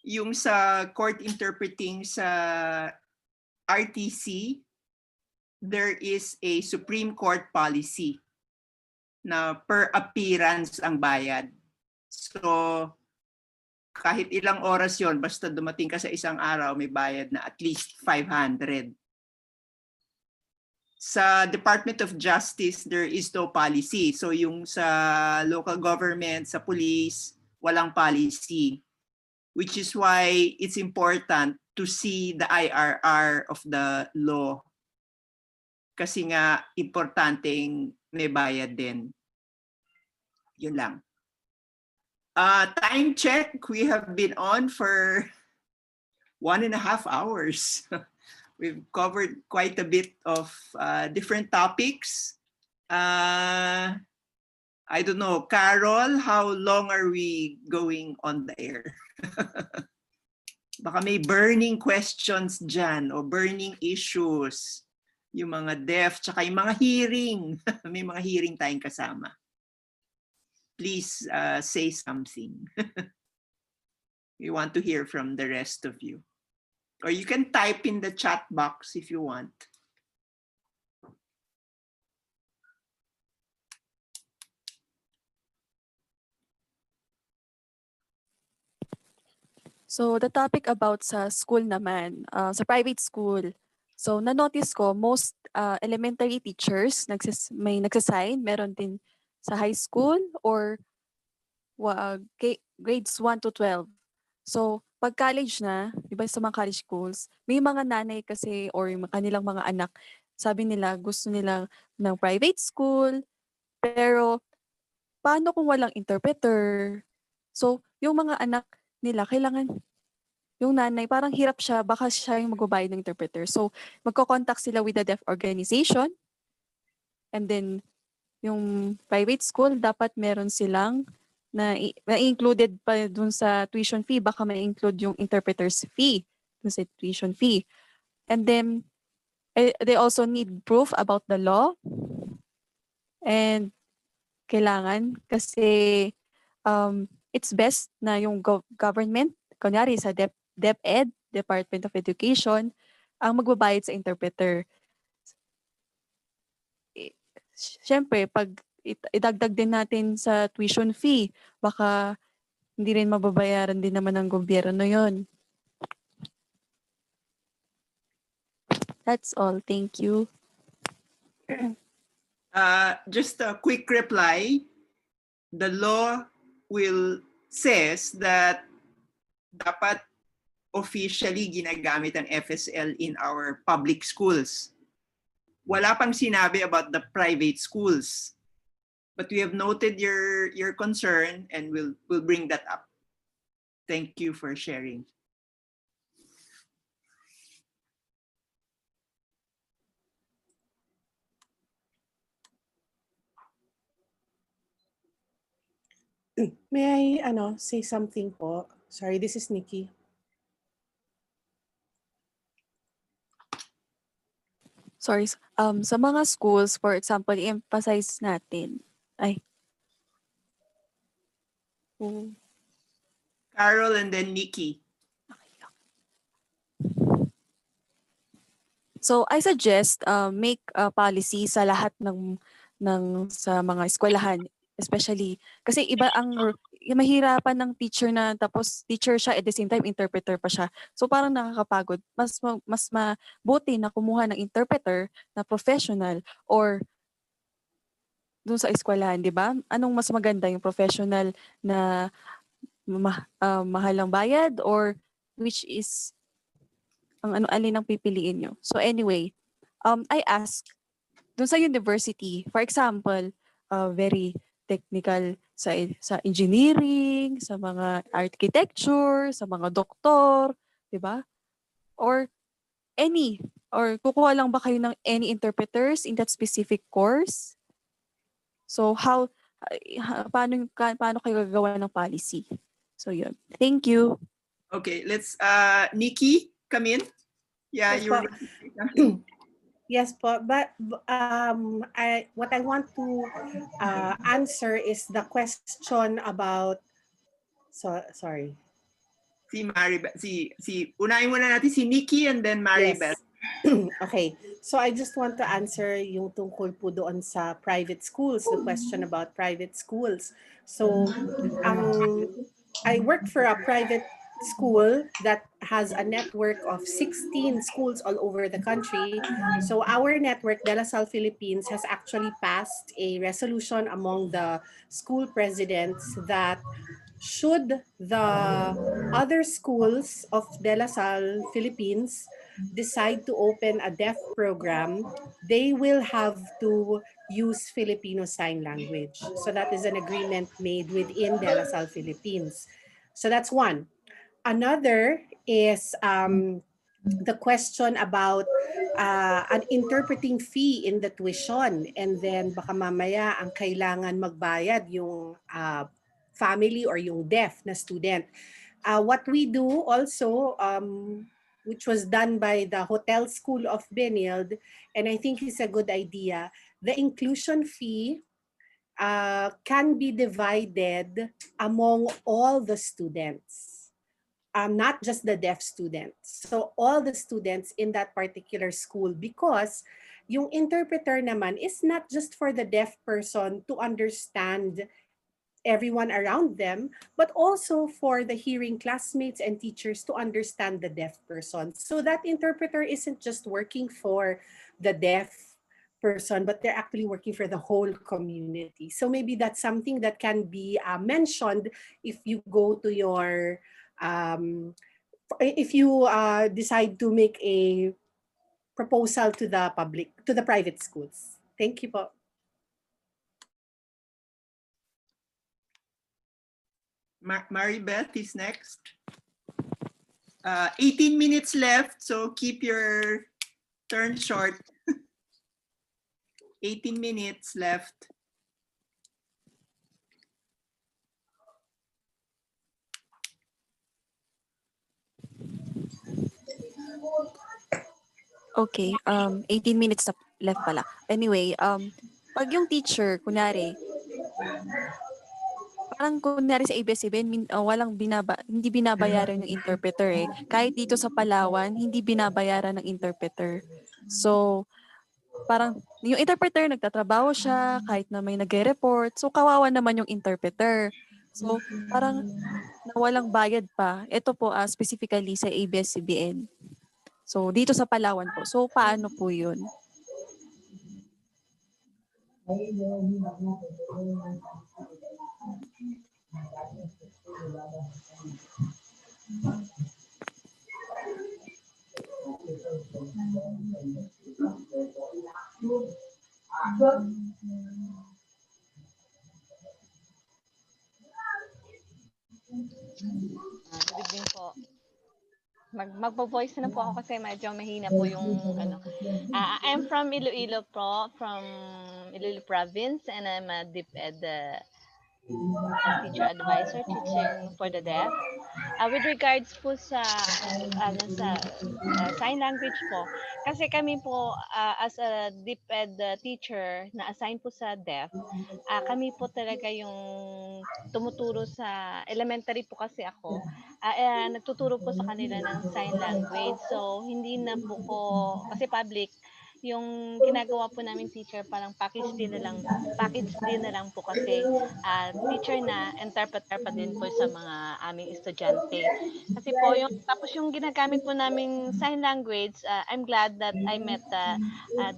yung sa court interpreting sa RTC, there is a Supreme Court policy na per appearance ang bayad. So, kahit ilang oras yon, basta dumating ka sa isang araw, may bayad na at least 500. Sa Department of Justice, there is no policy. So yung sa local government, sa police, walang policy. Which is why it's important to see the IRR of the law. Kasi nga, importanteng may bayad din. Yun lang. Time check, we have been on for 1.5 hours. We've covered quite a bit of different topics. I don't know, Carol, how long are we going on the air? Baka may burning questions dyan o burning issues. Yung mga deaf, tsaka yung mga hearing. May mga hearing tayong kasama. Please say something. We want to hear from the rest of you. Or you can type in the chat box if you want. So the topic about sa school naman, sa private school. So na-notice ko most elementary teachers may nagsasign, meron din sa high school or grades 1 to 12. So pag college na, di ba sa mga college schools, may mga nanay kasi or yung kanilang mga anak, sabi nila gusto nilang ng private school, pero paano kung walang interpreter? So yung mga anak nila, kailangan yung nanay, parang hirap siya, baka siya yung magbabayad ng interpreter. So, magko-contact sila with the deaf organization. And then, yung private school, dapat meron silang na included pa dun sa tuition fee. Baka may include yung interpreter's fee dun sa tuition fee. And then, they also need proof about the law. And kailangan kasi it's best na yung government, kunyari sa DepEd, Department of Education, ang magbabayad sa interpreter. Siyempre, pag idagdag din natin sa tuition fee, baka hindi rin mababayaran din naman ng gobyerno yon. That's all. Thank you. Just a quick reply. The law says that dapat officially ginagamit ang FSL in our public schools. Wala pang sinabi about the private schools. But we have noted your concern and we'll bring that up. Thank you for sharing. May I say something po? Sorry, this is Nikki. Sorry. Sa mga schools, for example, i-emphasize natin. Carol and then Nikki. So I suggest make a policy sa lahat ng sa mga eskwelahan, especially kasi iba mahirapan ng teacher na tapos teacher siya at the same time interpreter pa siya. So parang nakakapagod. Mas mabuti na kumuha ng interpreter na professional or doon sa eskwelahan, di ba? Anong mas maganda, yung professional na mahal ang bayad or which is alin ang pipiliin nyo? So anyway, I ask dun sa university, for example, very technical sa engineering, sa mga architecture, sa mga doktor, di ba? Or kukuha lang ba kayo ng any interpreters in that specific course? So paano kayo gagawa ng policy? So yun. Thank you. Okay, let's Nikki come in. Yeah, Yes, you're po. Yes po, but what I want to answer is the question about, sorry. si Maribel, unahin muna natin si Nikki and then Maribel. Yes. Okay. So I just want to answer yung tungkol po doon sa private schools, the question about private schools. So I worked for a private school that has a network of 16 schools all over the country. So our network, De La Salle Philippines, has actually passed a resolution among the school presidents that should the other schools of De La Salle Philippines decide to open a deaf program, they will have to use Filipino Sign Language. So that is an agreement made within De La Salle Philippines. So that's one. Another is the question about an interpreting fee in the tuition, and then baka mamaya ang kailangan magbayad yung family or yung deaf na student. What we do also, which was done by the Hotel School of Benilde, and I think is a good idea, the inclusion fee can be divided among all the students, not just the deaf students. So all the students in that particular school, because yung interpreter naman is not just for the deaf person to understand everyone around them, but also for the hearing classmates and teachers to understand the deaf person. So that interpreter isn't just working for the deaf person, but they're actually working for the whole community. So maybe that's something that can be mentioned if you go to your, if you decide to make a proposal to the public, to the private schools. Thank you po. Maribel is next. 18 minutes left, so keep your turn short. 18 minutes left. Okay, 18 minutes na left pala. Anyway, pag yung teacher, kunyari, parang kunyari sa ABS-CBN, hindi binabayaran yung interpreter eh. Kahit dito sa Palawan, hindi binabayaran ng interpreter. So, parang yung interpreter, nagtatrabaho siya, kahit na may nagre-report. So, kawawa naman yung interpreter. So, parang nawalang bayad pa. Ito po specifically sa ABS-CBN. So, dito sa Palawan po. So, paano po yun? Good evening po. Magpo-voice na po ako kasi medyo mahina po yung ano. I'm from Iloilo po, from Iloilo province, and I'm a deep ed teacher advisor teaching for the deaf. With regards po sa sign language po, kasi kami po as a deep ed teacher na assign po sa deaf, kami po talaga yung tumuturo sa elementary po kasi ako. Nagtuturo po sa kanila ng sign language. So hindi na po ko, kasi public, yung ginagawa po namin teacher parang package din na lang po kasi teacher na interpreter pa din po sa mga aming estudyante. Kasi po tapos yung ginagamit po naming sign language, I'm glad that I met the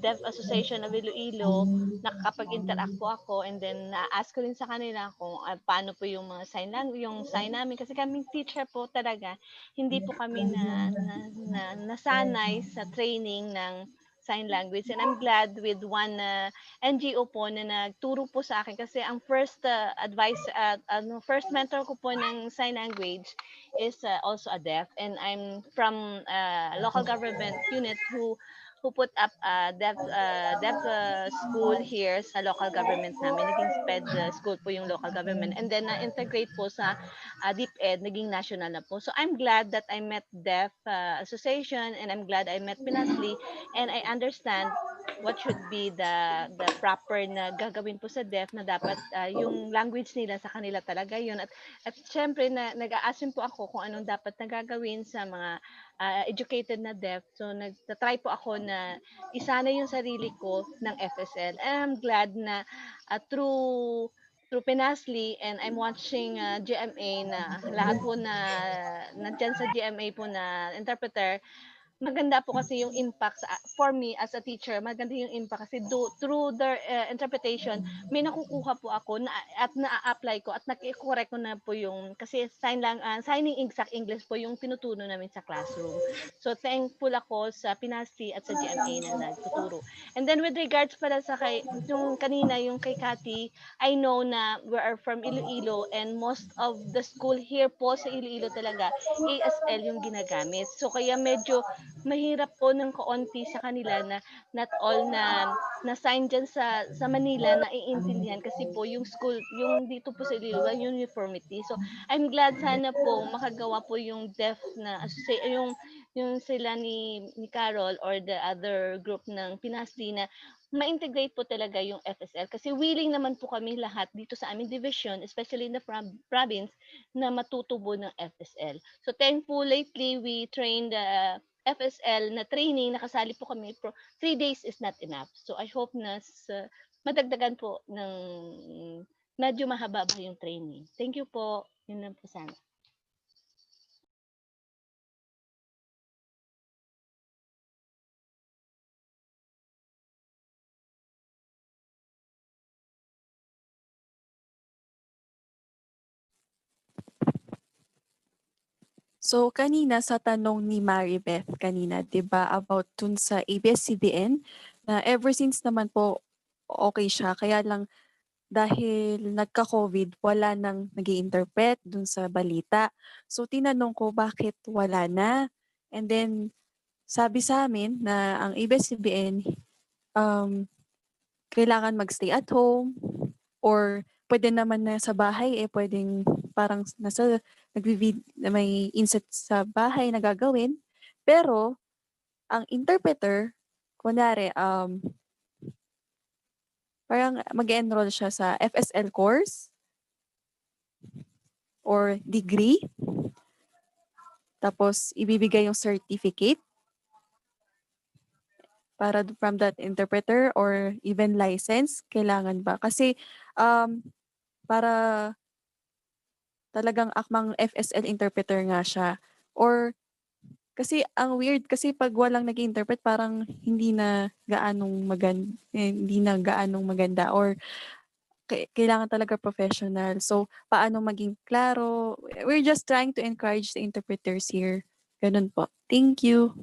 Deaf Association of Iloilo. Nakakapag-interact po ako, and then na-ask ko rin sa kanila kung paano po yung mga yung sign namin, kasi kaming teacher po talaga hindi po kami nasanay sa training ng sign language, and I'm glad with one NGO po na nagturo po sa akin, kasi ang first first mentor ko po ng sign language is also a deaf, and I'm from local government unit who who put up a deaf school here sa local government namin. Naging SPED school po yung local government. And then na-integrate po sa DepEd, naging national na po. So I'm glad that I met Deaf Association, and I'm glad I met Pinasli, and I understand what should be the proper na gagawin po sa deaf, na dapat yung language nila sa kanila talaga yun. At syempre na nag-aasim po ako kung anong dapat na gagawin sa mga educated na deaf. So nagtatry po ako na isanay yung sarili ko ng FSL. And I'm glad na through Pinasli, and I'm watching GMA, na lahat po na nandyan sa GMA po na interpreter, maganda po kasi yung impact for me as a teacher. Maganda yung impact kasi through their interpretation, may nakukuha po ako at na-apply ko at naki-correct ko na po yung, kasi signing exact English po yung tinutuno namin sa classroom. So thankful ako sa Pinasti at sa GMA na nagtuturo. And then with regards pala sa yung kanina, yung kay Cathy, I know na we are from Iloilo, and most of the school here po sa Iloilo talaga ASL yung ginagamit. So kaya medyo mahirap po ng kaunti sa kanila na not all na sign dyan sa Manila na iintindihan, kasi po yung school, yung dito po sa Iloilo, uniformity. So I'm glad, sana po makagawa po yung deaf na yung sila ni Carol or the other group ng Pinasdi, na ma-integrate po talaga yung FSL, kasi willing naman po kami lahat dito sa aming division, especially in the province, na matutubo ng FSL. So thankful, lately we trained FSL na training, nakasali po kami, 3 days is not enough. So I hope na madagdagan po ng medyo mahaba ba yung training. Thank you po. Yun lang po sana. So kanina sa tanong ni Maribeth kanina, 'di ba, about dun sa ABS-CBN, na ever since naman po okay siya, kaya lang dahil nagka-COVID wala nang nag-i-interpret dun sa balita. So tinanong ko bakit wala na, and then sabi sa amin na ang ABS-CBN, kailangan mag-stay at home, or pwede naman na sa bahay, puwedeng parang may inset sa bahay na gagawin. Pero ang interpreter, kunyari, parang mag-e-enroll siya sa FSL course or degree, tapos ibibigay yung certificate from that interpreter, or even license, kailangan ba? Kasi, para talagang akmang FSL interpreter nga siya, or kasi ang weird kasi 'pag walang nag-i-interpret parang hindi na gaanong maganda, or kailangan talaga professional. So, paano maging klaro? We're just trying to encourage the interpreters here. Gano'n po. Thank you.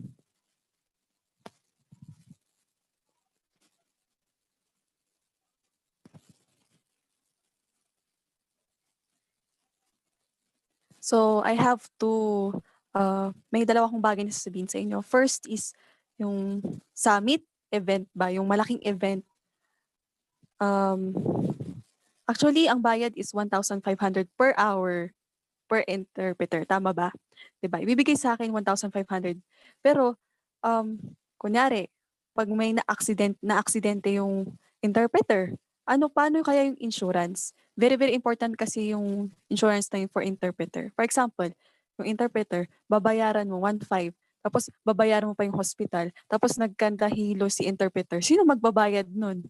So, I have to, may dalawa akong bagay na sasabihin sa inyo. First is yung summit event ba, yung malaking event. Actually, ang bayad is 1,500 per hour per interpreter. Tama ba? 'Di ba? Ibibigay sa akin 1,500. Pero, um, kunyari, 'pag may na-aksidente yung interpreter, paano kaya yung insurance? Very, very important kasi yung insurance na yun for interpreter. For example, yung interpreter, babayaran mo 1,500, tapos babayaran mo pa yung hospital, tapos nagkandahilo si interpreter. Sino magbabayad nun?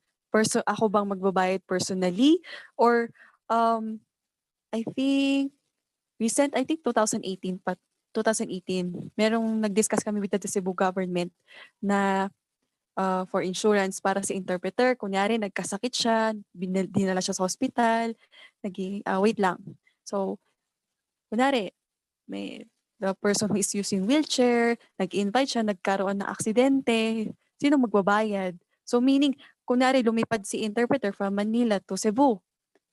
Ako bang magbabayad personally? Or, I think, I think 2018 pa, 2018, merong nag-discuss kami with the Cebu government na for insurance para sa interpreter. Kunyari, nagkasakit siya, dinala siya sa hospital, wait lang. So, kunyari, the person who is using wheelchair, nag-invite siya, nagkaroon ng aksidente, sino magbabayad? So, meaning, kunyari, lumipad si interpreter from Manila to Cebu.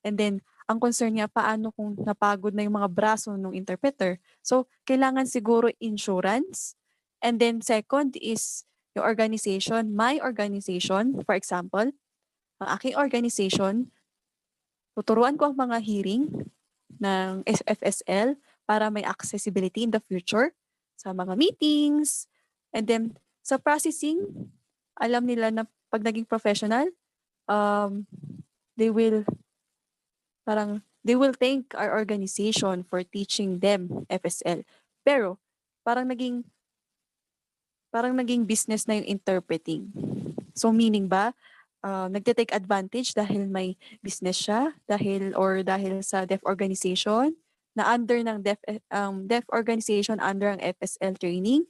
And then, ang concern niya, paano kung napagod na yung mga braso ng interpreter? So, kailangan siguro insurance. And then second is yung organization, my organization, for example, ang aking organization, tuturuan ko ang mga hearing ng FSL para may accessibility in the future sa mga meetings. And then sa processing, alam nila na pag naging professional, um, they will they will thank our organization for teaching them FSL. Pero parang naging business na yung interpreting. So meaning ba, nagte-take advantage dahil may business siya, dahil sa deaf organization, na under ng deaf organization under ang FSL training,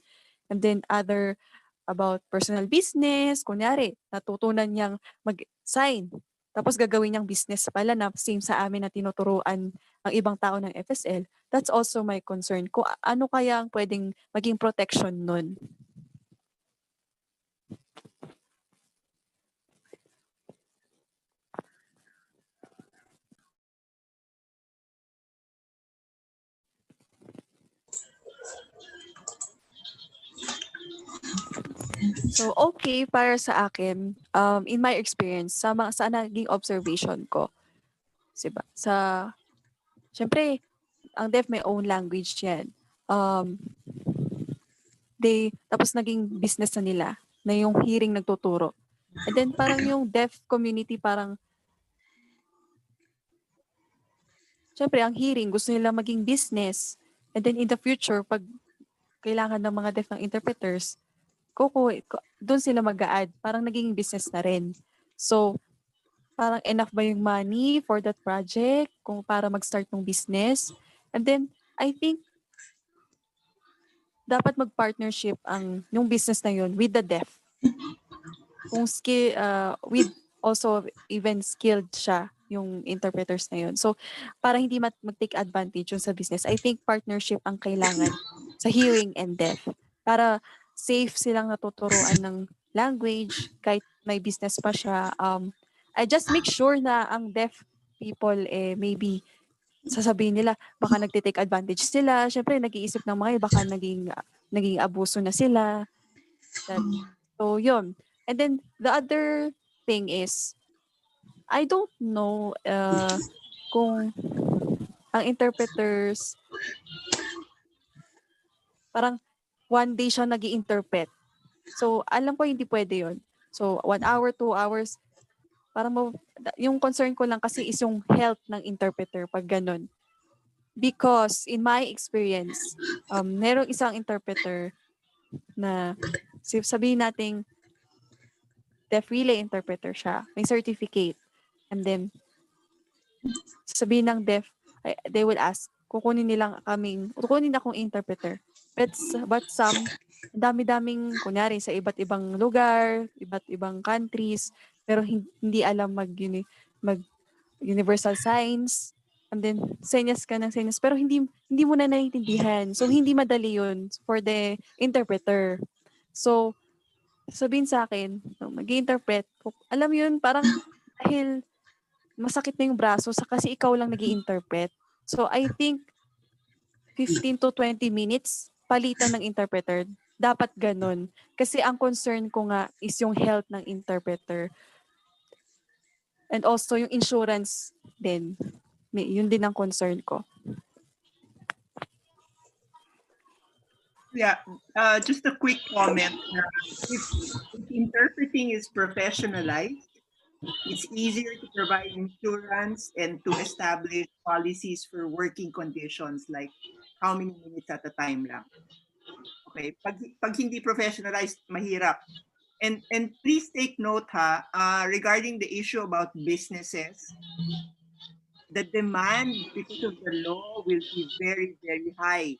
and then other about personal business, kunyari, natutunan niyang mag-sign, tapos gagawin niyang business pala na same sa amin na tinuturuan ang ibang tao ng FSL, that's also my concern. Kung ano kaya ang pwedeng maging protection nun. So, okay para sa akin, in my experience, sa naging observation ko, diba? Syempre, ang deaf may own language yan. Tapos naging business na nila, na yung hearing nagtuturo. And then parang yung deaf community parang, syempre ang hearing gusto nila maging business. And then in the future, pag kailangan ng mga deaf ng interpreters, doon sila mag-a-add. Parang naging business na rin. So, parang enough ba yung money for that project kung para mag-start ng business? And then, I think, dapat mag-partnership yung business na yun with the deaf. Kung with also even skilled siya yung interpreters na yun. So, para hindi mag-take advantage yun sa business, I think partnership ang kailangan sa hearing and deaf. Para safe silang natuturuan ng language, kahit may business pa siya. I just make sure na ang deaf people, maybe sasabihin nila, baka nagtitake advantage sila. Siyempre, nag-iisip ng mga baka naging abuso na sila. So, yun. And then, the other thing is, I don't know kung ang interpreters, parang one day siya nag-i-interpret. So, alam ko hindi pwede yun. So, 1 hour, 2 hours, parang yung concern ko lang kasi is yung health ng interpreter pag ganun. Because in my experience, merong isang interpreter na sabihin nating deaf relay interpreter siya. May certificate. And then, sabihin ng deaf, they will ask, kukunin akong interpreter. But some, dami-daming, kunyari, sa iba't ibang lugar, iba't ibang countries, pero hindi alam mag universal signs, and then senyas ka ng senyas, pero hindi mo na naiintindihan. So, hindi madali yun for the interpreter. So, sabihin sa akin, mag-i-interpret, alam yun, parang dahil masakit na yung braso kasi ikaw lang nag-i-interpret. So, I think 15 to 20 minutes palitan ng interpreter. Dapat ganun. Kasi ang concern ko nga is yung health ng interpreter. And also yung insurance din. Yun din ang concern ko. Yeah, just a quick comment. If interpreting is professionalized, it's easier to provide insurance and to establish policies for working conditions like how many minutes at a time lang. Okay, pag hindi professionalized, mahirap. And please take note regarding the issue about businesses, the demand because of the law will be very, very high.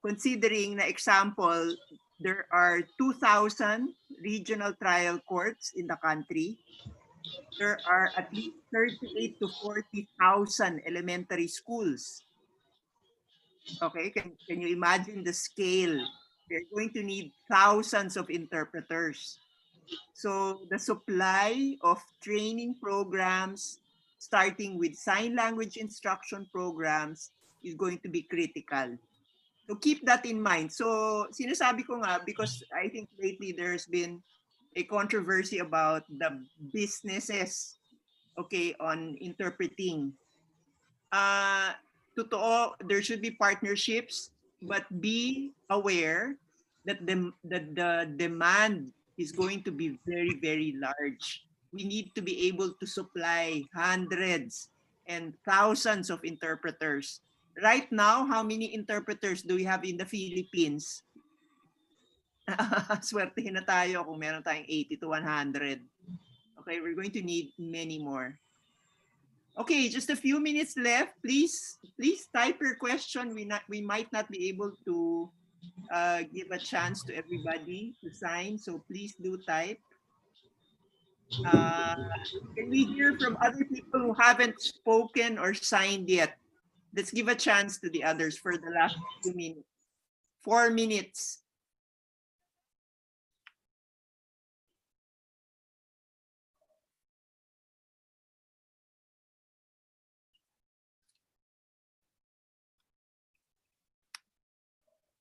Considering na example, there are 2,000 regional trial courts in the country. There are at least 38 to 40,000 elementary schools. Okay, can you imagine the scale? They're going to need thousands of interpreters. So the supply of training programs, starting with sign language instruction programs, is going to be critical. So keep that in mind. So sinasabi ko nga, because I think lately there's been a controversy about the businesses, okay, on interpreting. Totoo, there should be partnerships, but be aware that the demand is going to be very, very large. We need to be able to supply hundreds and thousands of interpreters. Right now, how many interpreters do we have in the Philippines? Swertehin na tayo kung meron tayong 80 to 100. Okay, we're going to need many more. Okay, just a few minutes left. Please type your question. We might not be able to give a chance to everybody to sign, so please do type. Can we hear from other people who haven't spoken or signed yet? Let's give a chance to the others for the last 2 minutes. 4 minutes.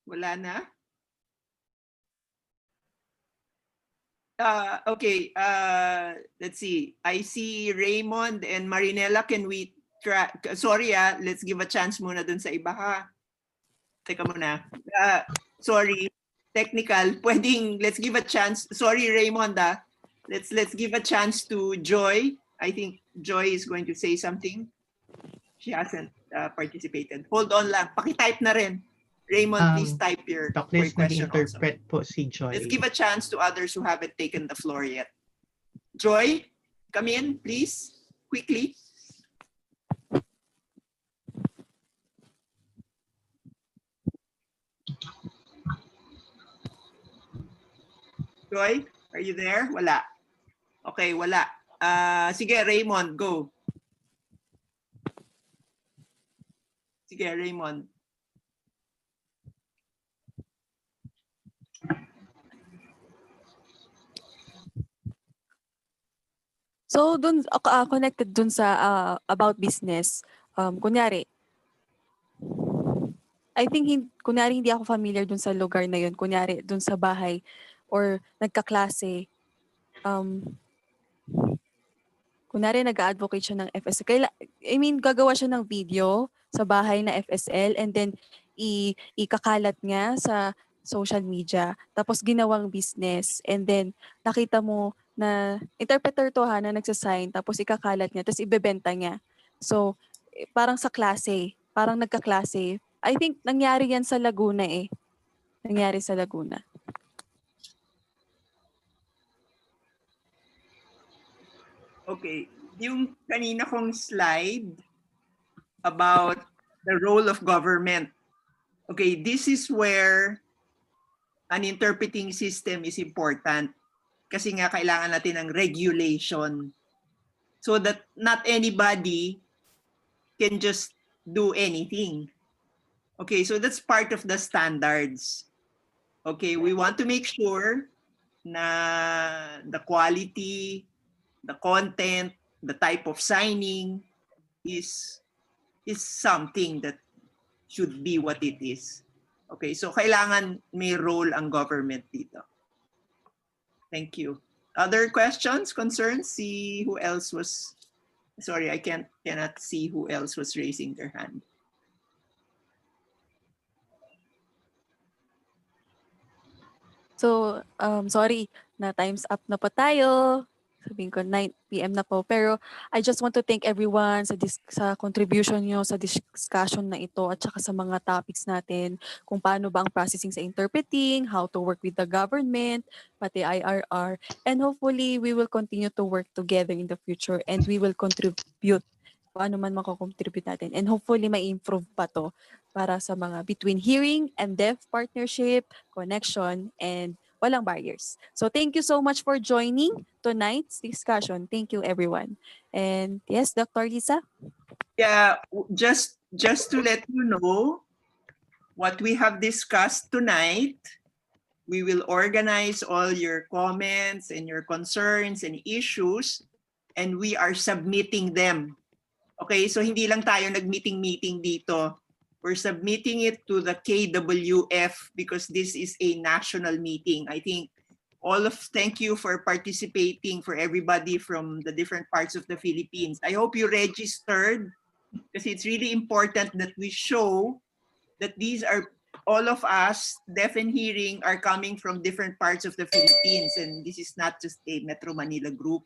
Wala na? Okay, let's see. I see Raymond and Marinella. Can we try? Sorry, let's give a chance muna dun sa iba ha. Teka muna. Sorry, technical. Pwedeng, let's give a chance. Sorry, Raymond. Let's give a chance to Joy. I think Joy is going to say something. She hasn't participated. Hold on lang. Pakitype na rin. Raymond, please type your Please question also. nag-interpret po si Joy. Let's give a chance to others who haven't taken the floor yet. Joy, come in, please, quickly. Joy, are you there? Wala. Okay, wala. Sige, Raymond, go. Sige, Raymond. So dun connected dun sa about business, kunyari I think kunyari hindi ako familiar dun sa lugar na yun, kunyari dun sa bahay or nagkaklase, kunyari nag-a-advocate siya ng FSL. I mean, gagawa siya ng video sa bahay na FSL and then ikakalat nga sa social media. Tapos ginawang business and then nakita mo na interpreter to na nagsasign tapos ikakalat niya tapos ibebenta niya. So, parang sa klase, parang nagkaklase. I think nangyari yan sa Laguna eh. Nangyari sa Laguna. Okay, yung kanina kong slide about the role of government. Okay, this is where an interpreting system is important kasi nga kailangan natin ng regulation so that not anybody can just do anything. Okay, so that's part of the standards. Okay, we want to make sure na the quality, the content, the type of signing is something that should be what it is. Okay, so kailangan may role ang government dito. Thank you. Other questions, concerns? See who else was, sorry, I cannot see who else was raising their hand. So, sorry na time's up na po tayo. Sabihin ko 9 PM na po. Pero I just want to thank everyone sa contribution nyo sa discussion na ito at saka sa mga topics natin kung paano ba ang processing sa interpreting, how to work with the government, pati IRR. And hopefully, we will continue to work together in the future and we will contribute kung ano man makakontribute natin. And hopefully, may improve pa to para sa mga between hearing and deaf partnership, connection, and walang barriers. So thank you so much for joining tonight's discussion. Thank you, everyone. And yes, Dr. Lisa? Yeah, just to let you know what we have discussed tonight, we will organize all your comments and your concerns and issues, and we are submitting them. Okay, so hindi lang tayo nag-meeting dito. We're submitting it to the KWF because this is a national meeting. I think thank you for participating, for everybody from the different parts of the Philippines. I hope you registered because it's really important that we show that these are all of us, deaf and hearing, are coming from different parts of the Philippines, and this is not just a Metro Manila group.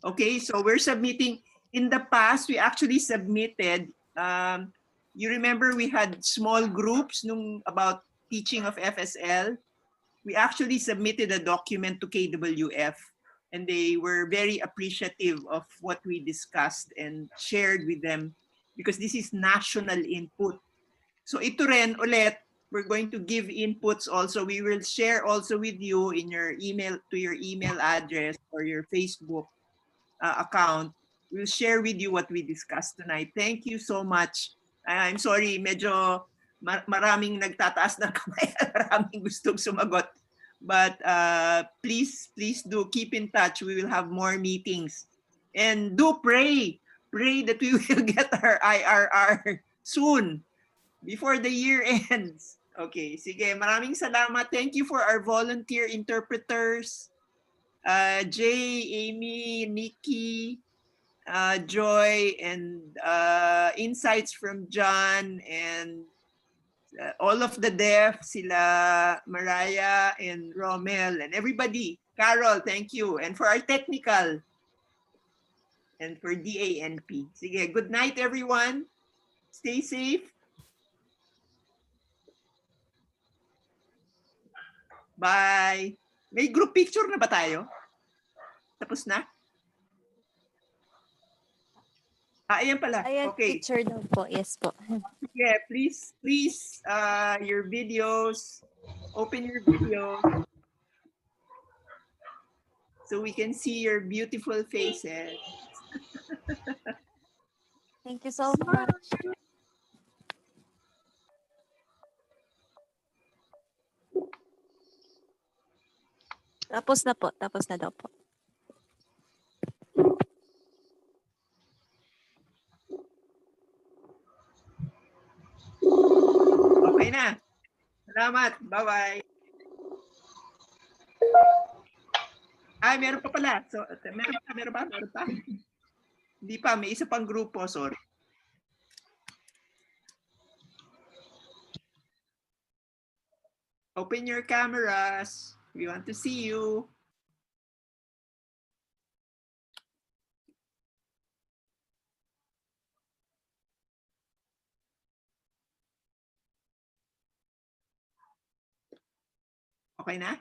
Okay, so we're submitting. In the past, we actually submitted, you remember we had small groups about teaching of FSL. We actually submitted a document to KWF, and they were very appreciative of what we discussed and shared with them because this is national input. So ito rin ulit, we're going to give inputs also. We will share also with you in your email, to your email address or your Facebook account. We'll share with you what we discussed tonight. Thank you so much. I'm sorry, medyo maraming nagtataas ng kamay, maraming gustong sumagot. But please do keep in touch. We will have more meetings. And do pray. Pray that we will get our IRR soon, before the year ends. Okay, sige. Maraming salamat. Thank you for our volunteer interpreters. Jay, Amy, Nikki, Joy, and insights from John, and all of the deaf, sila Mariah and Romel, and everybody. Carol, thank you. And for our technical, and for DANP. Sige, good night everyone. Stay safe. Bye. May group picture na ba tayo? Tapos na? Ayan pala. Ayan, Okay. picture daw po. Yes po. Yeah, please, your videos, open your video so we can see your beautiful faces. Thank you so much. Tapos na po. Tapos na daw po. Okay na. Salamat. Bye-bye. Ay, meron pa pala. So, meron pa? Hindi pa, may isa pang grupo, sorry. Open your cameras. We want to see you. Okay na?